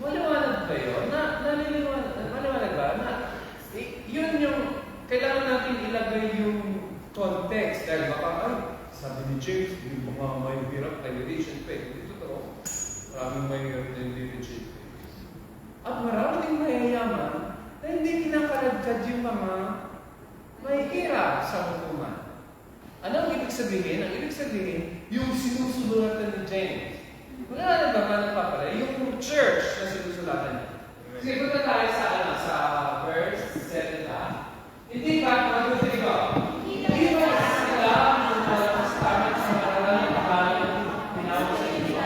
Maliwanag ba yun? Maliwanag ba? Yun yung kailangan natin ilagay yung context. Dahil baka, sabi ni James, yung mga may hirap ay rich and faith. Hindi totoo. Maraming may hirap na hindi rich and faith. At maraming mayayaman na hindi kinakalagkad yung mga may hirap sa hukuman. Anong ibig sabihin? Ang ibig sabihin, yung sinusulatan ni James. Wala na ba pala? Yung church na sinusulatan niya. Sige, punta tayo sa verse 7 na. Hindi ba, mabuti ko? Hindi ba sila yung malakas-tamit sa maraming pakalan tinawag sa inyo?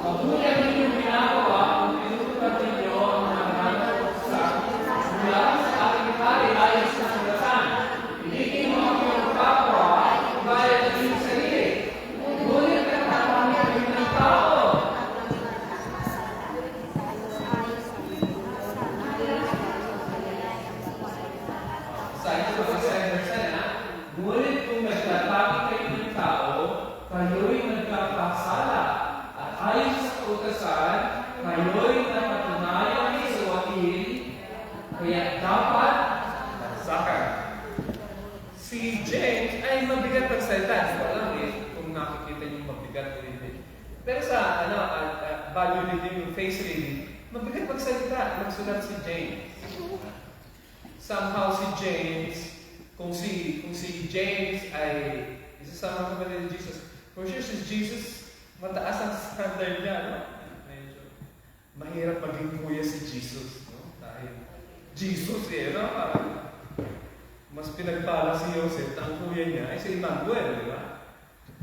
Mabuti ang inyong ginagawa kung pinutupat ninyo ang mga maraming sa mula sa aking hari ayon sa sulatan. Hindi mo ako yung kapwa, gaya ng iyong sarili. Ngunit nagtatamit ang inyong tao. Ngunit kung nagtatabi kayo ng tao, kayo'y nagkakasala. At ayon sa kautosan, kayo'y napatunayan sa wakil, kaya dapat sakar. Si James ay mabigat ang salita. Hindi ko alam kung nakikita niyo mabigat o hindi. Pero sa value reading, yung face reading, mabigat magsalita. Magsulat si James. Somehow si James, kung si James ay isa sa mga kapatid ni Jesus, for sure si Jesus, mataas ang standard niya, no? Medyo mahirap maging kuya si Jesus, no? Dahil Jesus no? Mas pinagpala si Joseph, ang kuya niya ay si Emmanuel, di ba?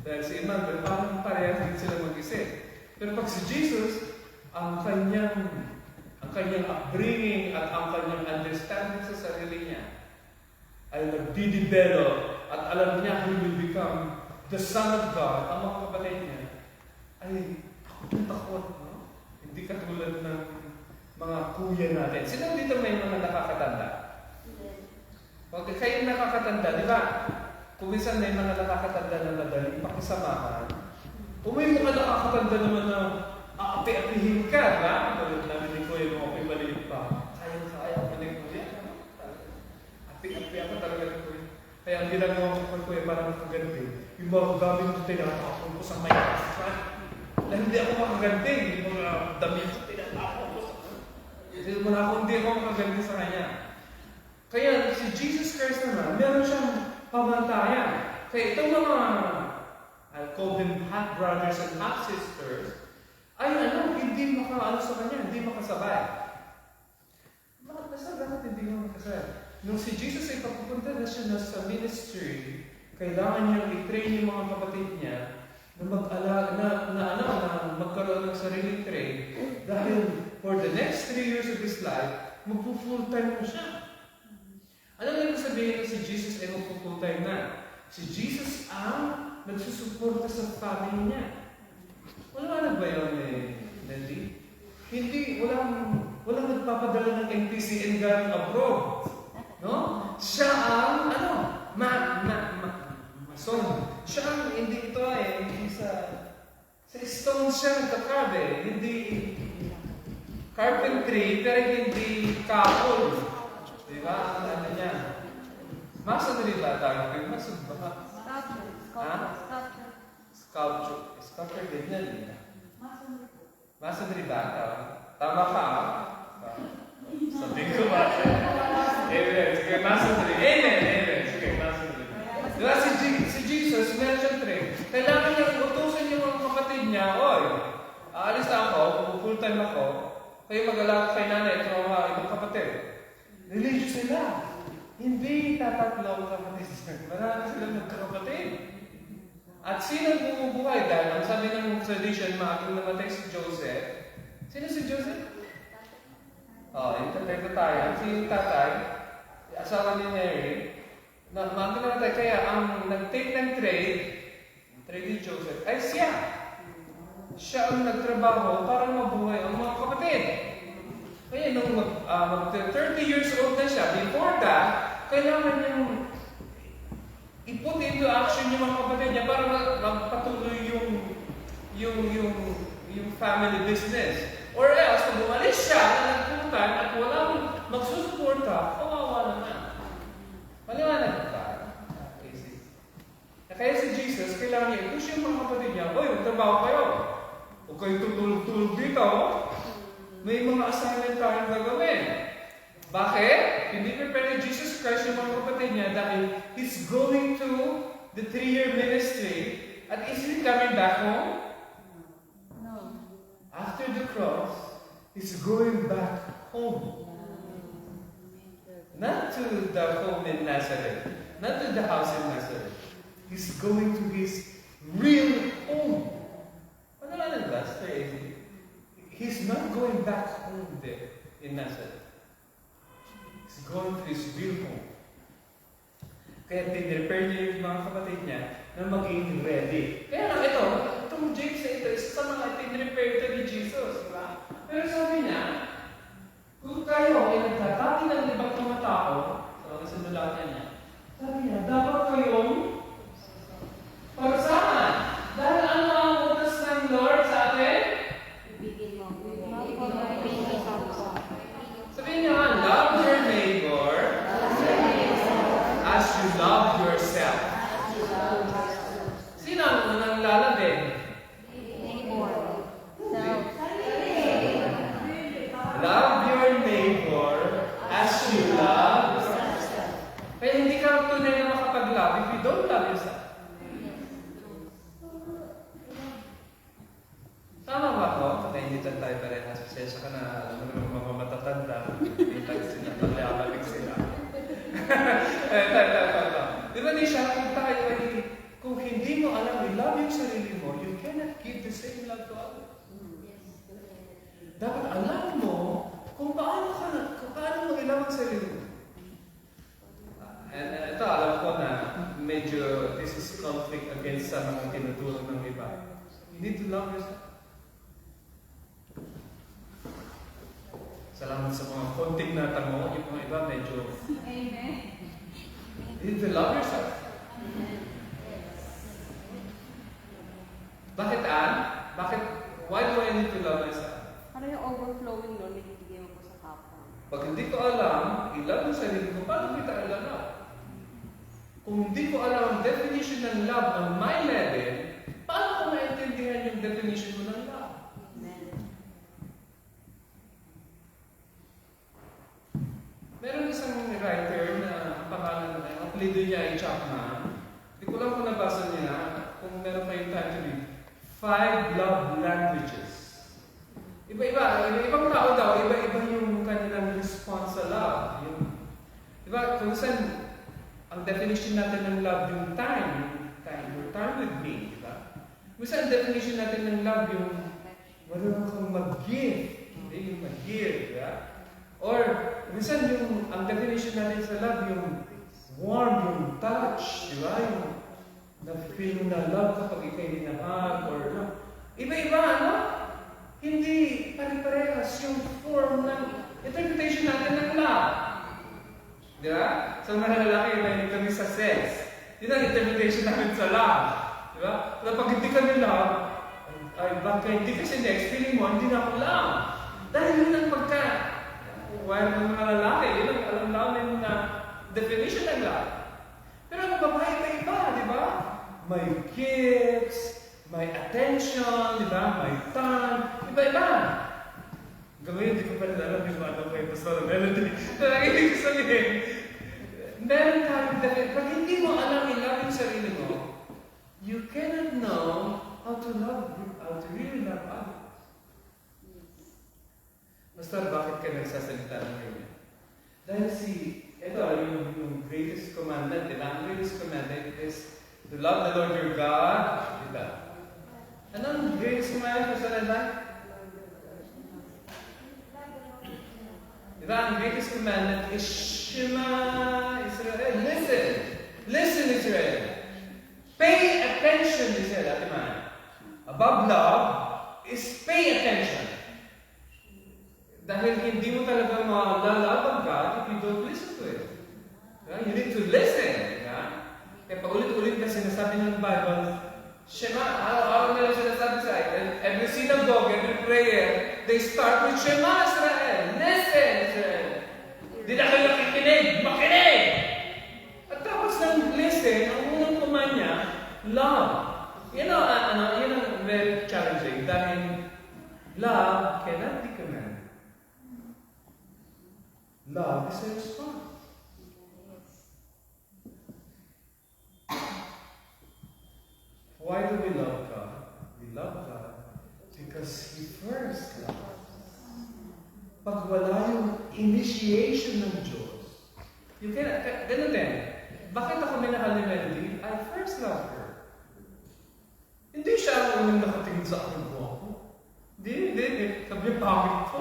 Dahil si Emmanuel, parang parehas din sila mag-isip. Pero pag si Jesus, ang kanyang upbringing at ang kanyang understanding sa sarili niya ay nagdidevelop at alam niya who will become the Son of God, ang mga kapatid niya, ay takot, no? Hindi katulad ng mga kuya natin. Sino dito may mga nakakatanda? Okay, kayo nakakatanda, di ba? Kung minsan may mga nakakatanda na madaling pakisamahan, kung may mga nakakatanda naman na aapi-apihin ka, ba? Tulad namin ni Kuya, mga api maliit pa. Kaya ko ni Kuya. Api-api ako talaga ni Kuya. Kaya Kaya ang ginagawa ko kay Kuya para makaganti, yung mga gamit ko tinatapon ko sa may kasman. Dahil hindi ako makaganti, yung mga damit ko tinatapon ko sa hindi ako makaganti sa kanya. Kaya si Jesus Christ naman, meron siyang pamantayan. Kaya itong mga, I'll call them half-brothers and half-sisters, ay hindi makaano sa kanya, hindi makasabay. Bakit hindi mo makasabay? Nung si Jesus ay papupunta na siya sa ministry, kailangan niyang i-train yung mga kapatid niya na magkaroon ng sariling train dahil for the next 3 years of his life, magpo-full time na siya. Ano nga sabihin na si Jesus ay magpo-full time na? Si Jesus ang nagsusuporta sa family niya. Wala ba yun Nandy? Hindi, walang nagpapadala ng NPCN galing abroad. No? Siya ang, mason. Siya ang, hindi ito hindi sa stone siya nagkakarve. Hindi carpentry, pero hindi kapol. Diba? Ang ano niya. Masonry ba tawag? Mason ba? Sculpture. Sculpture din yan. Masonry ba tawag? Tama ka. Sabihin ko ba? Amen. Sige, masonry. Amen. Sige, masonry. Diba si Jesus, meron siyang train. Kailangan niya utusan yung mga kapatid niya, oy, aalis na ako, full time ako, kayo mag-alala kay nanay at mga ibang kapatid. Religious sila. Hindi tatatlo ang kapatid. Marami silang magkakapatid. At sino bumubuhay dahil? Ang sabi ng tradition, maaging namatay si Joseph. Sino si Joseph? Yung tatay. Si tatay, asawa ni Mary, na maaging namatay. Kaya ang nag-take ng trade ni Joseph, ay siya. Siya ang nagtrabaho para mabuhay ang mga kapatid. Kaya nung 30 years old na siya, before that, kailangan niyang i-put into action yung mga kapatid niya para magpatuloy yung family business. Or else, kung umalis siya na nagpuntan at walang magsusuporta, kawawa naman. Maliwanag ba? Kaya si Jesus, kailangan niya i-push yung mga kapatid niya, oy, magtrabaho kayo. Huwag kayo tutulog-tulog dito. May mga assignment tayong gagawin. Bakit? Hindi prepare ni Jesus Christ yung mga kapatid niya dahil He's going to the 3-year ministry at is He coming back home? No. After the cross, He's going back home. Not to the home in Nazareth. Not to the house in Nazareth. He's going to His real home. Ano lang ba? He's not going back home there in Nazareth. He's going to His real home. Kaya tinrepair niya yung mga kapatid niya na maging ready. Kaya lang itong James na ito, isa sa mga tinrepair ito ni Jesus. Diba? Pero sabi niya, kung kayo ay nagtatati ng ibang mga tao, sa sinulatan niya, sabi niya, dapat kayong pagsahan. Dahil ano ang utos ng Lord sa atin? Sabihin niyo, love your neighbor as you love yourself. Sino ang unang lalabing? Love your neighbor as you love yourself. Kaya hindi ka tunay na makapag-love if you don't love yourself. Tama ba ako? Kaya hindi tayo parehas. Pasensya ka na, alam mo naman mga matatanda. Hindi tayo sila, pag-alabig sila. Di ba kung hindi mo alam, i-love yung sarili mo, you cannot give the same love to others. Dapat alam mo kung paano mo i-love ang sarili mo. And ito, alam ko na medyo this is conflict against sa mga tinuturo ng iba. You need to love yourself. Salamat sa mga konting natanong. Yung mga iba medyo... Amen. You need to love yourself. Bakit, Ann? Why do I need to love myself? Ano yung overflowing nun, nagigigay mo po sa kapwa? Pag hindi ko alam, i-love yung sarili ko, paano kita alam? Kung hindi ko alam ang definition ng love on my level, paano ko maintindihan yung definition mo ng love? Meron isang writer na ang pangalan na, ang apelido niya ay Chapman. Hindi ko lang kung nabasa niya, kung meron kayong time to read. 5 Love Languages. Ibang tao daw, iba-iba yung kanilang response sa love. Diba, kung saan, ang definition natin ng love yung time with me, diba? Kung saan ang definition natin ng love yung marunong kang mag-give, hindi yung mag-give, diba? Or, minsan yung, ang definition natin sa love, yung warm, yung touch, di ba? Yung na-feel na love kapag ikay hinahag, or iba-iba, ano? Hindi pare-parehas yung form ng interpretation natin ng love. Di ba? So, mga lalaki, may kami sa sex. Yun ang interpretation natin sa love. Di ba? Kapag hindi kami love, ay baka hindi kasi next, feeling mo, hindi na ako love. Dahil yun ang while ng mga lalaki, yun ang alam namin na definition ng love. Pero ang babae iba, di ba? May gifts, may attention, di ba? May time, iba-iba. Gawin, hindi ko pa alam yung ano kay Pastor Melody. Pero ang ibig sabihin, meron tayong definition. Pag hindi mo alam i-love yung sarili mo, you cannot know how to really love others. Pastor, bakit ka nagsasalita ng ganyan? Dahil ito yung greatest commandment, di ba? Ang greatest commandment is to love the Lord your God, di ba? Anong greatest commandment, Pastor Enda? Di ba? Ang greatest commandment is Shema Israel. Listen! Listen, Israel! Pay attention, Israel, Ate Man. Above love is pay attention. Dahil hindi mo talaga ma-love ang God if you don't listen to it. You need to listen. Kaya paulit-ulit na sinasabi ng Bible, Shema, araw-araw na lang sinasabi sa akin, every synagogue, every prayer, they start with Shema Israel. Listen, Israel. Hindi na kayo nakikinig. Makinig! At tapos ng listen, ang unang kumanya, love. Yun ang very challenging dahil love cannot be commanded. Love is a response. Why do we love God? We love God because He first loved us. Pag wala yung initiation ng Diyos, you cannot, ganun din. Bakit ako minahal ni Melody? I first loved her. Hindi siya ang unang nakatingin sa akin mo. Hindi. Sabi niya, pangit ko.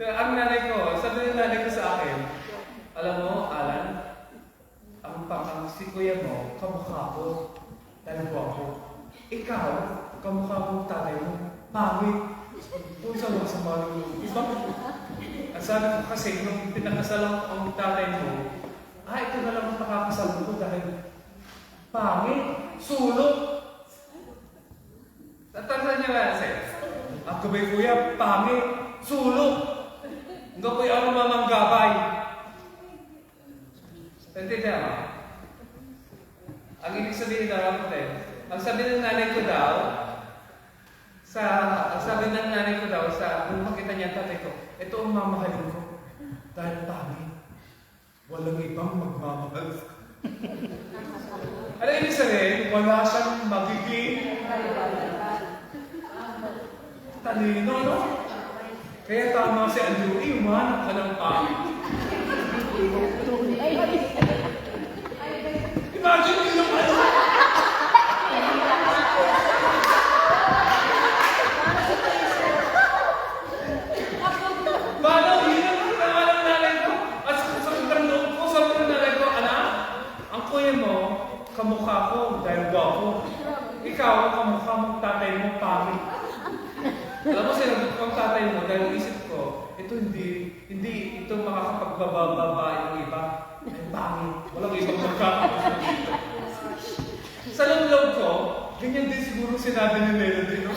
Ang nanay ko, sabi ng nanay ko sa akin, alam mo, Alan, ang si kuya mo, kamukha ko, dahil ako. Ikaw, kamukha mo tatay mo, pangit. Kung saan sa mga iba. Ang sabi ko kasi, nung pinakasal ang tatay mo, ito na lang ang pakakasal ko dahil pangit, sulok. Tatanda niya ba kasi? Ako ba'y kuya, pangit, sulok. Hanggang po yung mamanggabay. Naintindihan mo? Ang ibig sabihin na ang sabi ng nanay ko daw, nung makita niya tatay ko, ito ang mamahalin ko. Dahil pangit. Walang ibang magmamahal. Ano ibig sabihin? Wala siyang magiging talino, no? Kaya tama si Andrew, umanap ka ng pangit. Imagine yun yung ano. Paano, yun ang naman ng nanay ko. At sa sobrang loob ko, sabi ng nanay ko, anak, ang kuya mo, kamukha ko dahil gwapo. Ikaw, kamukha mong tatay mo, pangit. Alam mo, sinagot ko ang tatay mo dahil isip ko, hindi ito makakapagbababa yung iba. Ay, pangit. Walang ibang magkakagusto dito. Sa loob ko, ganyan din siguro sinabi ni Melody, no?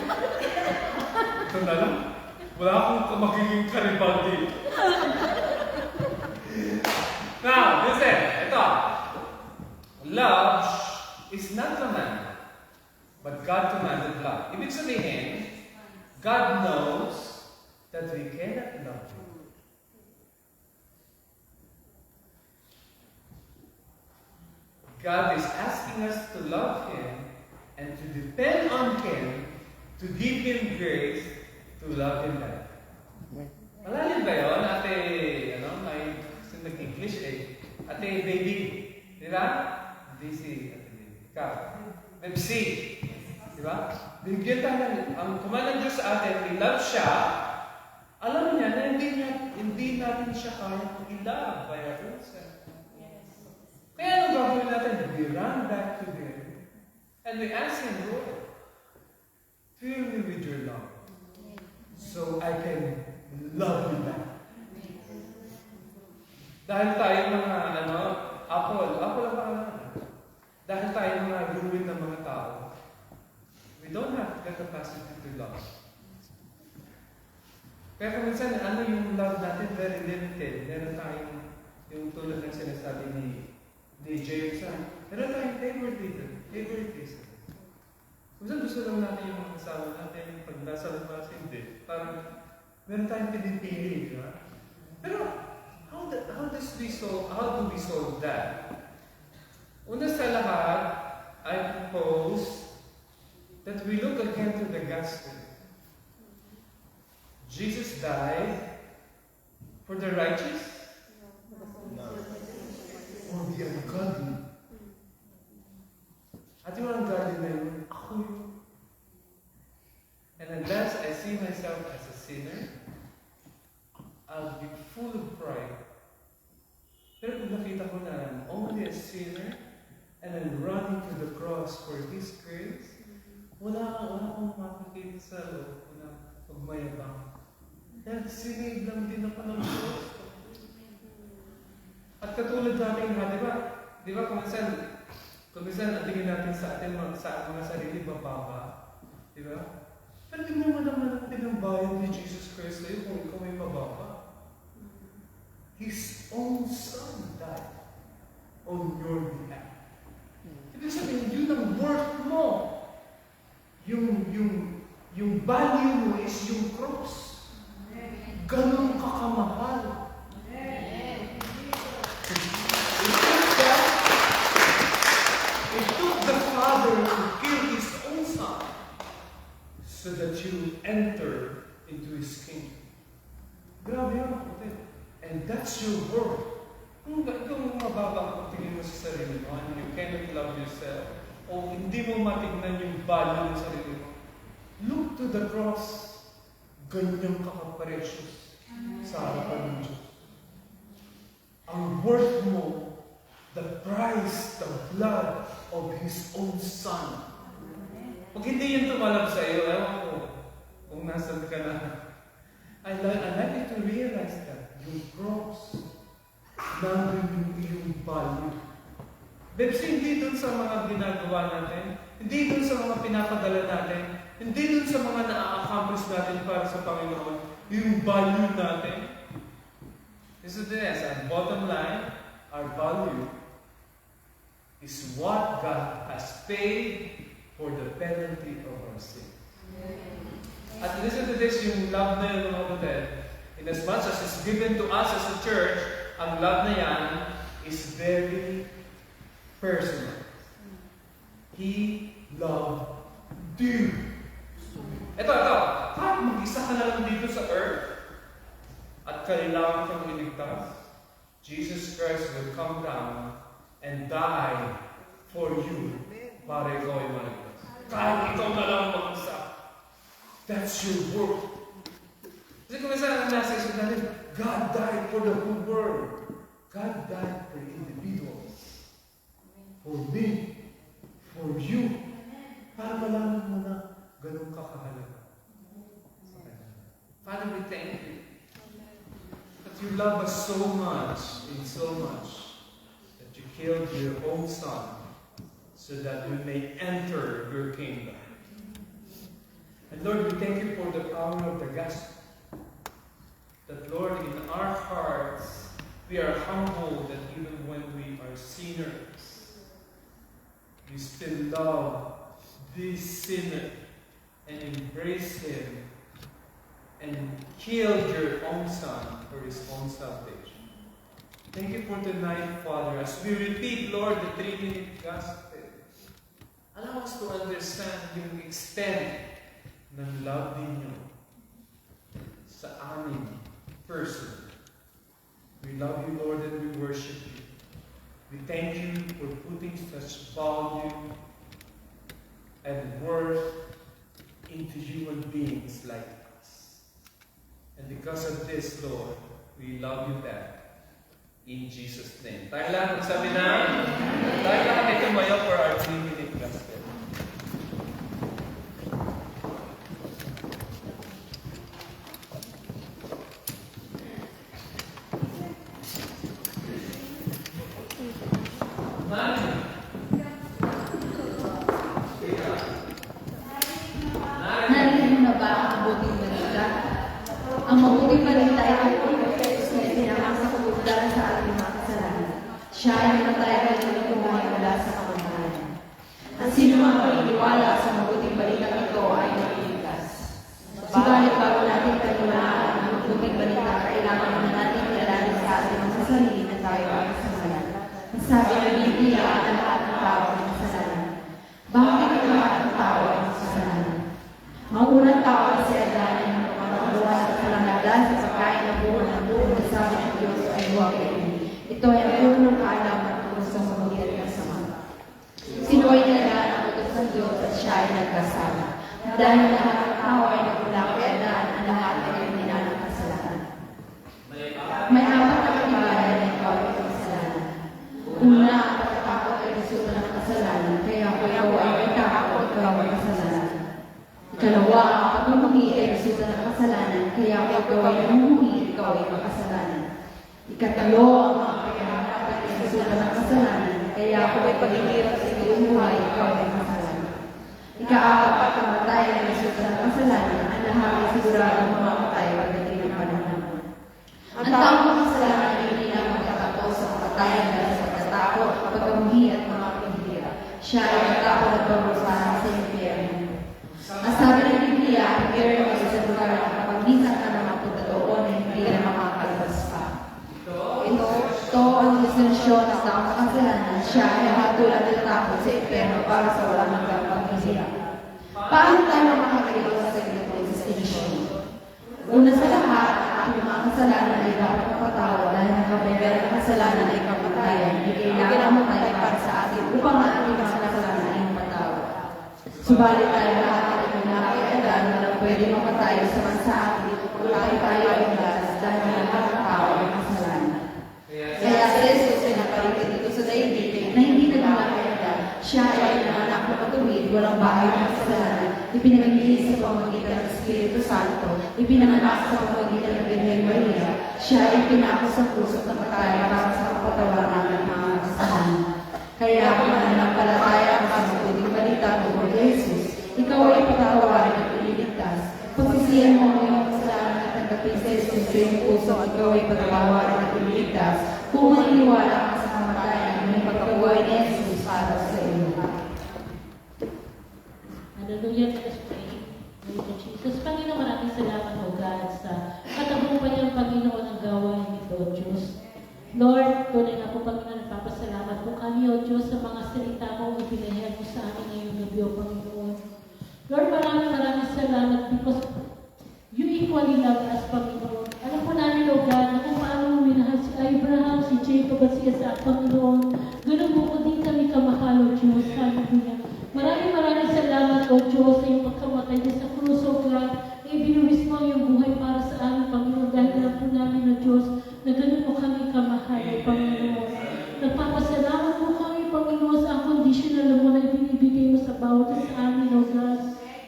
Ito na lang. Wala akong magiging karibal dito. Now, listen. Ito. love is not commanded, but God commanded love. Ibig sabihin, God knows that we cannot love Him. God is asking us to love Him and to depend on Him to give Him grace to love Him back. Malalim ba yun? Ate, may nag-English eh. Ate, baby. Di ba? DC. Ate, baby. Ikaw. Baby C. Di ba? Bigyan tayo ang command ng Diyos sa atin, i-love siya. Alam niya na hindi natin siya kaya i-love by our own self. Kaya anong gagawin natin? We run back to Him and we ask Him, Lord, fill me with your love so I can love you back. Dahil tayo mga, apple ang pangalan. Dahil tayo mga ruin ng mga tao, we don't have the capacity to love. Kaya minsan, yung love natin, very limited. Meron tayong, yung tulad ng sinasabi ni Jameson, meron tayong favoritism. Minsan gusto lang natin yung mga kasama natin, pag nasa labas, hindi. Parang, meron tayong pinipili, di ba? Pero, how do we solve that? Una sa lahat, I propose that we look again to the gospel. Jesus died for the righteous or the ungodly. At yung ungodly na yun, ako yun. And unless I see myself as a sinner, I'll be full of pride. Pero kung nakita ko na I'm only a sinner and I'm running to the cross for His grace, wala akong makakita sa loob ko na pagmayabang. Dahil sinave lang din ako ng Diyos. At katulad natin di ba kung minsan ang tingin natin sa mga sarili mababa, di ba? Pero tingnan mo naman natin ang bayan ni Jesus Christ sa'yo kung ikaw ay mababa. His own Son died on your behalf. Ibig sabihin, yun ang worth mo. Yung value mo is yung cross. Ganun ka kamahal. It took the Father to kill His own Son so that you enter into His kingdom. Grabe yun, kapatid. And that's your worth. Kung mababa kung tingin mo sa sarili mo, and you cannot love yourself, o hindi mo matignan yung value ng sarili mo, look to the cross. Ganyan ka-precious sa harapan ng Diyos. Ang worth mo, the price, the blood of His own Son. Pag hindi yun tumalab sa iyo, ewan ko kung nasan ka na. I like you to realize that yung cross, nandun yung iyong value. Bebs, hindi dun sa mga ginagawa natin, hindi dun sa mga pinapadala natin, hindi dun sa mga na-accomplish natin para sa Panginoon, yung value natin. This is this, our bottom line, our value is what God has paid for the penalty of our sin. At listen to this, yung love na yun, mga kapatid, in as much as it's given to us as a church, ang love na yan is very personal. He loved you. Ito. Kahit mag-isa ka na lang dito sa earth at kailangan kang iligtas, Jesus Christ will come down and die for you para ikaw ay maligtas. Kahit ikaw na lang mag-isa. That's your worth. Kasi kung minsan ang message natin, God died for the whole world. God died for individuals. For me. For you. Para malaman mo na ganun ka kahalaga. Father, we thank you that you love us so much, that you killed your own Son so that we may enter your kingdom. And Lord, we thank you for the power of the gospel. That Lord, in our hearts, we are humbled that even when we are sinners, you still love this sinner and embrace him and killed your own son for his own salvation. Thank you for tonight, Father, as we repeat, Lord, the 3-minute gospel. Allow us to understand yung extent ng love ninyo sa amin person. We love you, Lord, and we worship you. We thank you for putting such value and worth into human beings like us. And because of this, Lord, we love you back. In Jesus' name. Tayo lang, magsabi na, tayo lang ay tumayo for our 3-minute gospel. Narinig mo na ba ang mabuting balita? Ang mabuting balita ay tungkol kay Jesus na itinamang sa kabudaran sa ating mga kasalanan. Siya ay namatay dahil nagtumuhay mula sa kamatayan. At sino mang maniniwala sa mabuting balita ito ay maliligtas. Subalit bago natin paniwalaan ang mabuting balita, kailangan na natin kilalanin sa ating mga sarili na tayo ay kasalanan. Sabi ng Biblia, ang lahat ng tao ay kasalanan. Bakit ang lahat ng tao ay kasalanan? Ang unang tao ay si Adan ay nakakambuha sa kalangalan sa pagkain ng buwan ng buwan na sabi ng Diyos ay huwag kainin. Ito ay ang puno ng kaalaman tungkol sa mabuti at masama. Sino ay nilalaan ang utos ng Diyos at siya ay nagkasala. Dahil ang lahat ng tao ay nagmula kay Adan, ang lahat ay kainina ng kasalanan. May apat na katibayan na ikaw ay kasalanan. Una, ang pagkatakot ay resulta ng kasalanan, kaya kung ikaw ay may takot, ikaw ay kasalanan. Ikalawa, ang pagmumuhi ay resulta ng kasalanan, kaya kung ikaw ay namumuhi, ikaw ay makasalanan. Ikatalo, ang mga pagkatakot ay resulta ng kasalanan, kaya kung may paghihirap sa iyong buhay, ikaw ay makasalanan. Ikaapat, ang matay ay resulta ng kasalanan, ang lahat ay siguradong mamamatay pagdating ng panahon. Ang taong makasalanan ay hindi na magkakato sa kapatayan dahil sa pagkatakot, pagkamuhi at mga paghihirap. Siya ay natakot at parusahan sa impyerno. Ang sabi ng Biblia, ang impyerno ay isang lugar na kapag minsan ka na mapunta doon ay hindi na makakalabas pa. Ito ang destinasyon ng taong makasalanan. Siya ay hatulan ng takot sa impyerno para sa walang hanggang paghihirap. Paano tayo makakaiwas sa ganitong destinasyon? Una sa lahat, ang mga kasalanan ay dapat mapatawa dahil nakabeber ng kasalanan ay kamatayan. Hindi kailangan mamatay para sa atin upang ang ating mga kasalanan ay mapatawa. Subalit tayo lahat ay pinakaiadan na lang pwede mamatay sa bansa atin kung tayo ay ulas dahil lahat ng tao ay kasalanan. Kaya si Jesus ay napalitan dito sa daigdig na hindi nagmakaiadan. Siya ay nanganak na patuwid, walang bahay ng kasalanan. Ipinangilis sa pamamagitan ng Espiritu Santo, ipinanganak sa pamamagitan ng Birhen Maria. Siya ay pinako sa krus at namatay para sa kapatawaran ng mga kasalanan. Kaya kung nananampalataya ka sa mabuting balita tungkol kay Jesus, ikaw ay patawarin at ililigtas. Pagsisihan mo ang iyong kasalanan at tanggapin sa Jesus sa iyong puso, ikaw ay patawarin at ililigtas. Kung maniniwala ka sa kamatayan, may pagkabuhay ni Jesus para sa iyo. Hallelujah, let us pray. Glory to Jesus. Panginoon, maraming salamat, O God, sa katagumpayan, Panginoon, ang gawain nito, Diyos. Lord, tunay na po, Panginoon, nagpapasalamat po kami, O Diyos, sa mga salita mo, ipinahayag mo sa amin ngayong gabi, O Panginoon. Lord, maraming salamat because you equally love us, Panginoon. Alam po namin, O God, na kung paano mo minahal si Abraham, si Jacob, at si Isaac, Panginoon, ganun po ko din kami kamahal, O Diyos. Hallelujah. Maraming salamat, O Diyos, sa iyong pagkamatay niya sa krus, O God. Ibinuwis mo ang iyong buhay para sa amin, Panginoon, dahil alam po namin, O Diyos, na ganun mo kami kamahal, O Panginoon. Nagpapasalamat po kami, Panginoon, sa unconditional mo na ibinibigay mo sa bawat sa amin, O God.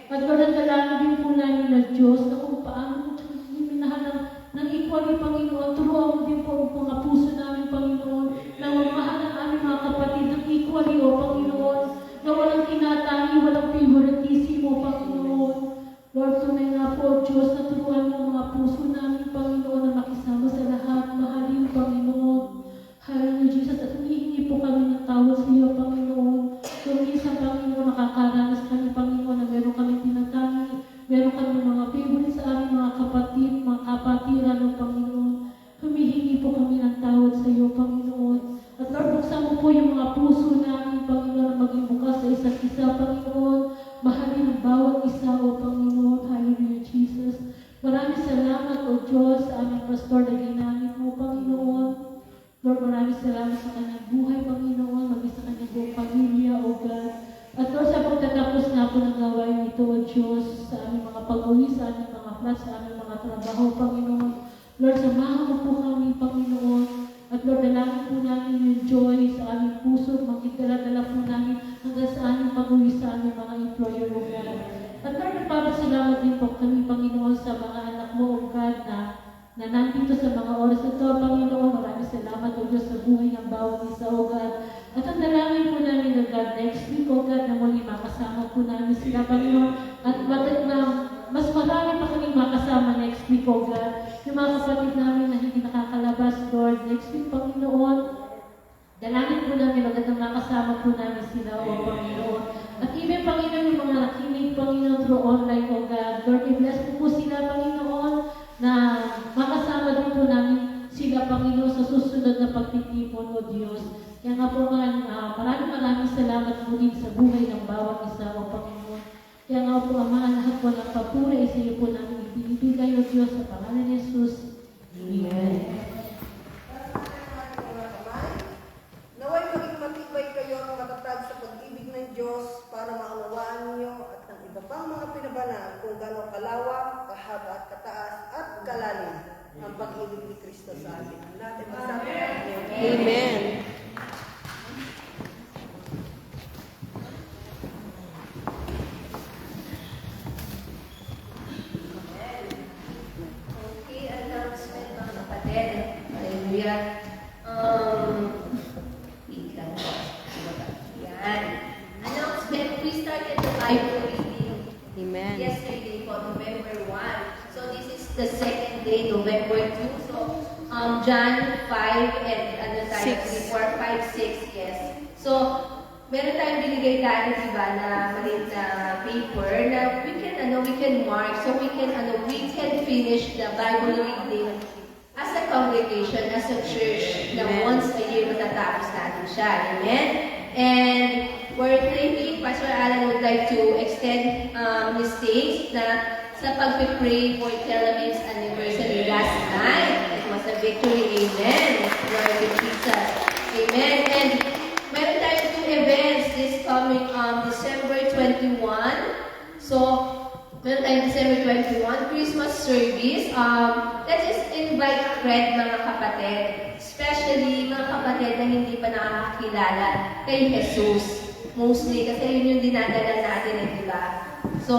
At Lord, ang dalangin din po namin na Diyos, na kung paano mo minahal ng equally, Panginoon, turuan mo din po ang mga puso namin, Panginoon, na magmahal ng aming mga kapatid ng equally, O Panginoon, na walang tinatangi, walang favoritismo, Panginoon. Lord, tunay nga po, Diyos, na turuan mo mga puso namin, Panginoon, na makisama sa lahat, mahalin, Panginoon. Hallelujah, Jesus, at humihingi po kami ng tawad sa iyo, Panginoon. Kung po ng gawain ito, O Diyos, sa aming mga pag-uwi, sa aming mga class, sa aming mga trabaho, Panginoon. Lord, samahan mo po kami, Panginoon. At Lord, dalangin po namin yung joy sa aming puso, magdala-dala po namin hanggang sa aming pag-uwi sa aming mga employer, O God. At Lord, nagpapasalamat din po kami, Panginoon, sa mga anak mo, O God, na nandito sa mga oras ito, Panginoon. Maraming salamat, O Diyos, sa buhay ng bawat isa, O God. At ang dalangin po namin, O God, next week, O God, na muli makasama po namin sila, Panginoon. At mas marami pa kaming makasama next week, O God. Yung mga kapatid namin na hindi nakakalabas, Lord, next week, Panginoon. Dalangin po namin, O God, na makasama po namin sila, O Panginoon. At even, Panginoon, yung mga nakinig, Panginoon, through online, O God. Lord, i-bless po sila, Panginoon, na makasama din po namin sila, Panginoon, sa susunod na pagtitipon, O Diyos. Kaya nga po maraming salamat po din sa buhay ng bawat isa, O Panginoon. Kaya nga po, Ama, lahat po ng papuri sa iyo po namin ibinibigay, O Diyos, sa pangalan ni Jesus. Amen. Naway maging matibay kayo at matatag sa pag-ibig ng Diyos para maunawaan niyo at ang iba pang mga pinabanaan kung gano'ng kalawak, kahaba at kataas at kalalim ang pag-ibig ni Kristo sa atin. Natin masabi natin. Amen. Okay, announcement mga kapatid. Hallelujah. Wait lang po. Yan. Announcement, we started the Bible reading Amen. yesterday for November 1. So this is the second day, November 2. So John 5 and ano tayo, 6. 4, 5, 6, yes. So, meron tayong binigay dati, diba, na maliit na paper na we can mark, so we can finish the Bible reading as a congregation, as a church, na once a year matatapos natin siya. Amen? And we're thinking, Pastor Alan would like to extend his thanks na sa pag-pray for Telamim's anniversary last night. It was a victory. Amen. Glory to Jesus. Amen. And meron tayo 2 events this coming December 21. So, meron tayong December 21, Christmas service. Let's just invite Fred, mga kapatid. Especially mga kapatid na hindi pa nakakakilala kay Jesus. Mostly, kasi yun yung dinadala natin, di ba? So,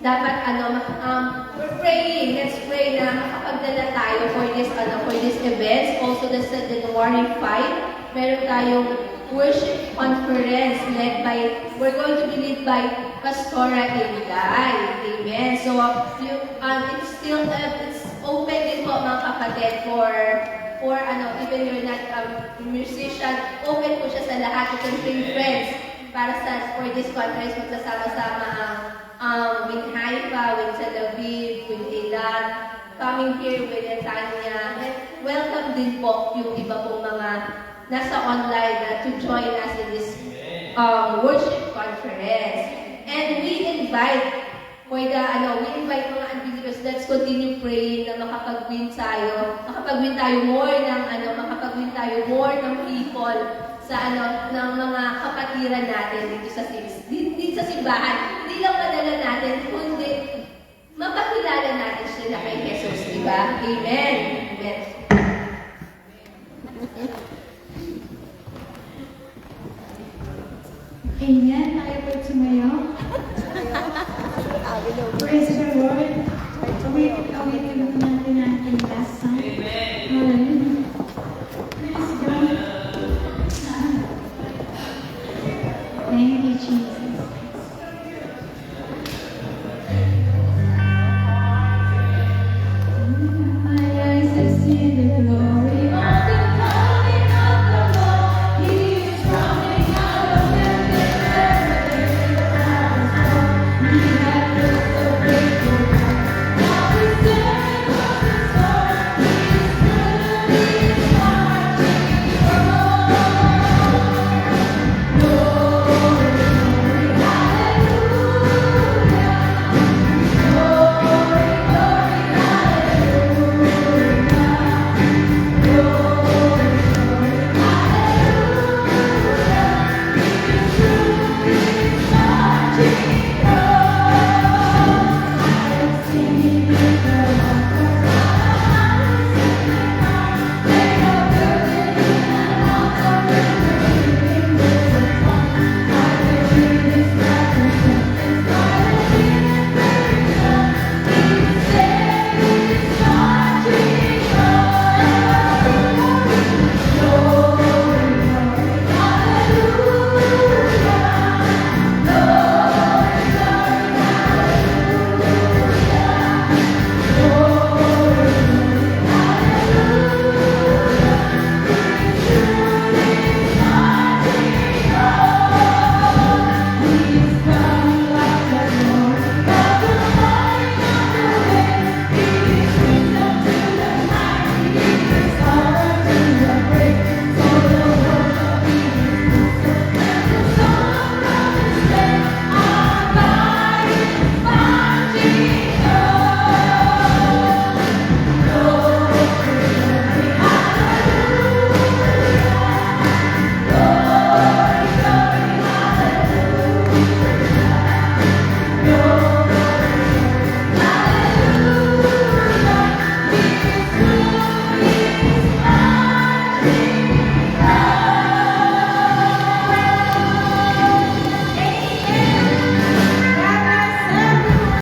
dapat we're praying. Let's pray na makapagdala tayo for this events. Also, the January 5, meron tayong worship conference we're going to be led by Pastora Inday. Amen. So, it's open din po mga kapatid for even you're not a musician, open po siya sa lahat. You can bring friends for this conference. Magsasama-sama with Haifa, with Salavid, with Elan, coming here with Tanya. And welcome din po yung iba pong mga nasa online to join us in this worship conference. And we invite mga unbelievers. Let's continue praying na makapag-win tayo more ng people sa ng mga kapatiran natin dito sa simbahan. Hindi lang madala natin, kundi mapakilala natin sila kay Jesus, di ba? Amen. Amen. Amen. Tayo po sumayo. Praise the Lord. Awitin natin ang last song. Hallelujah. Praise God. Thank you, Jesus.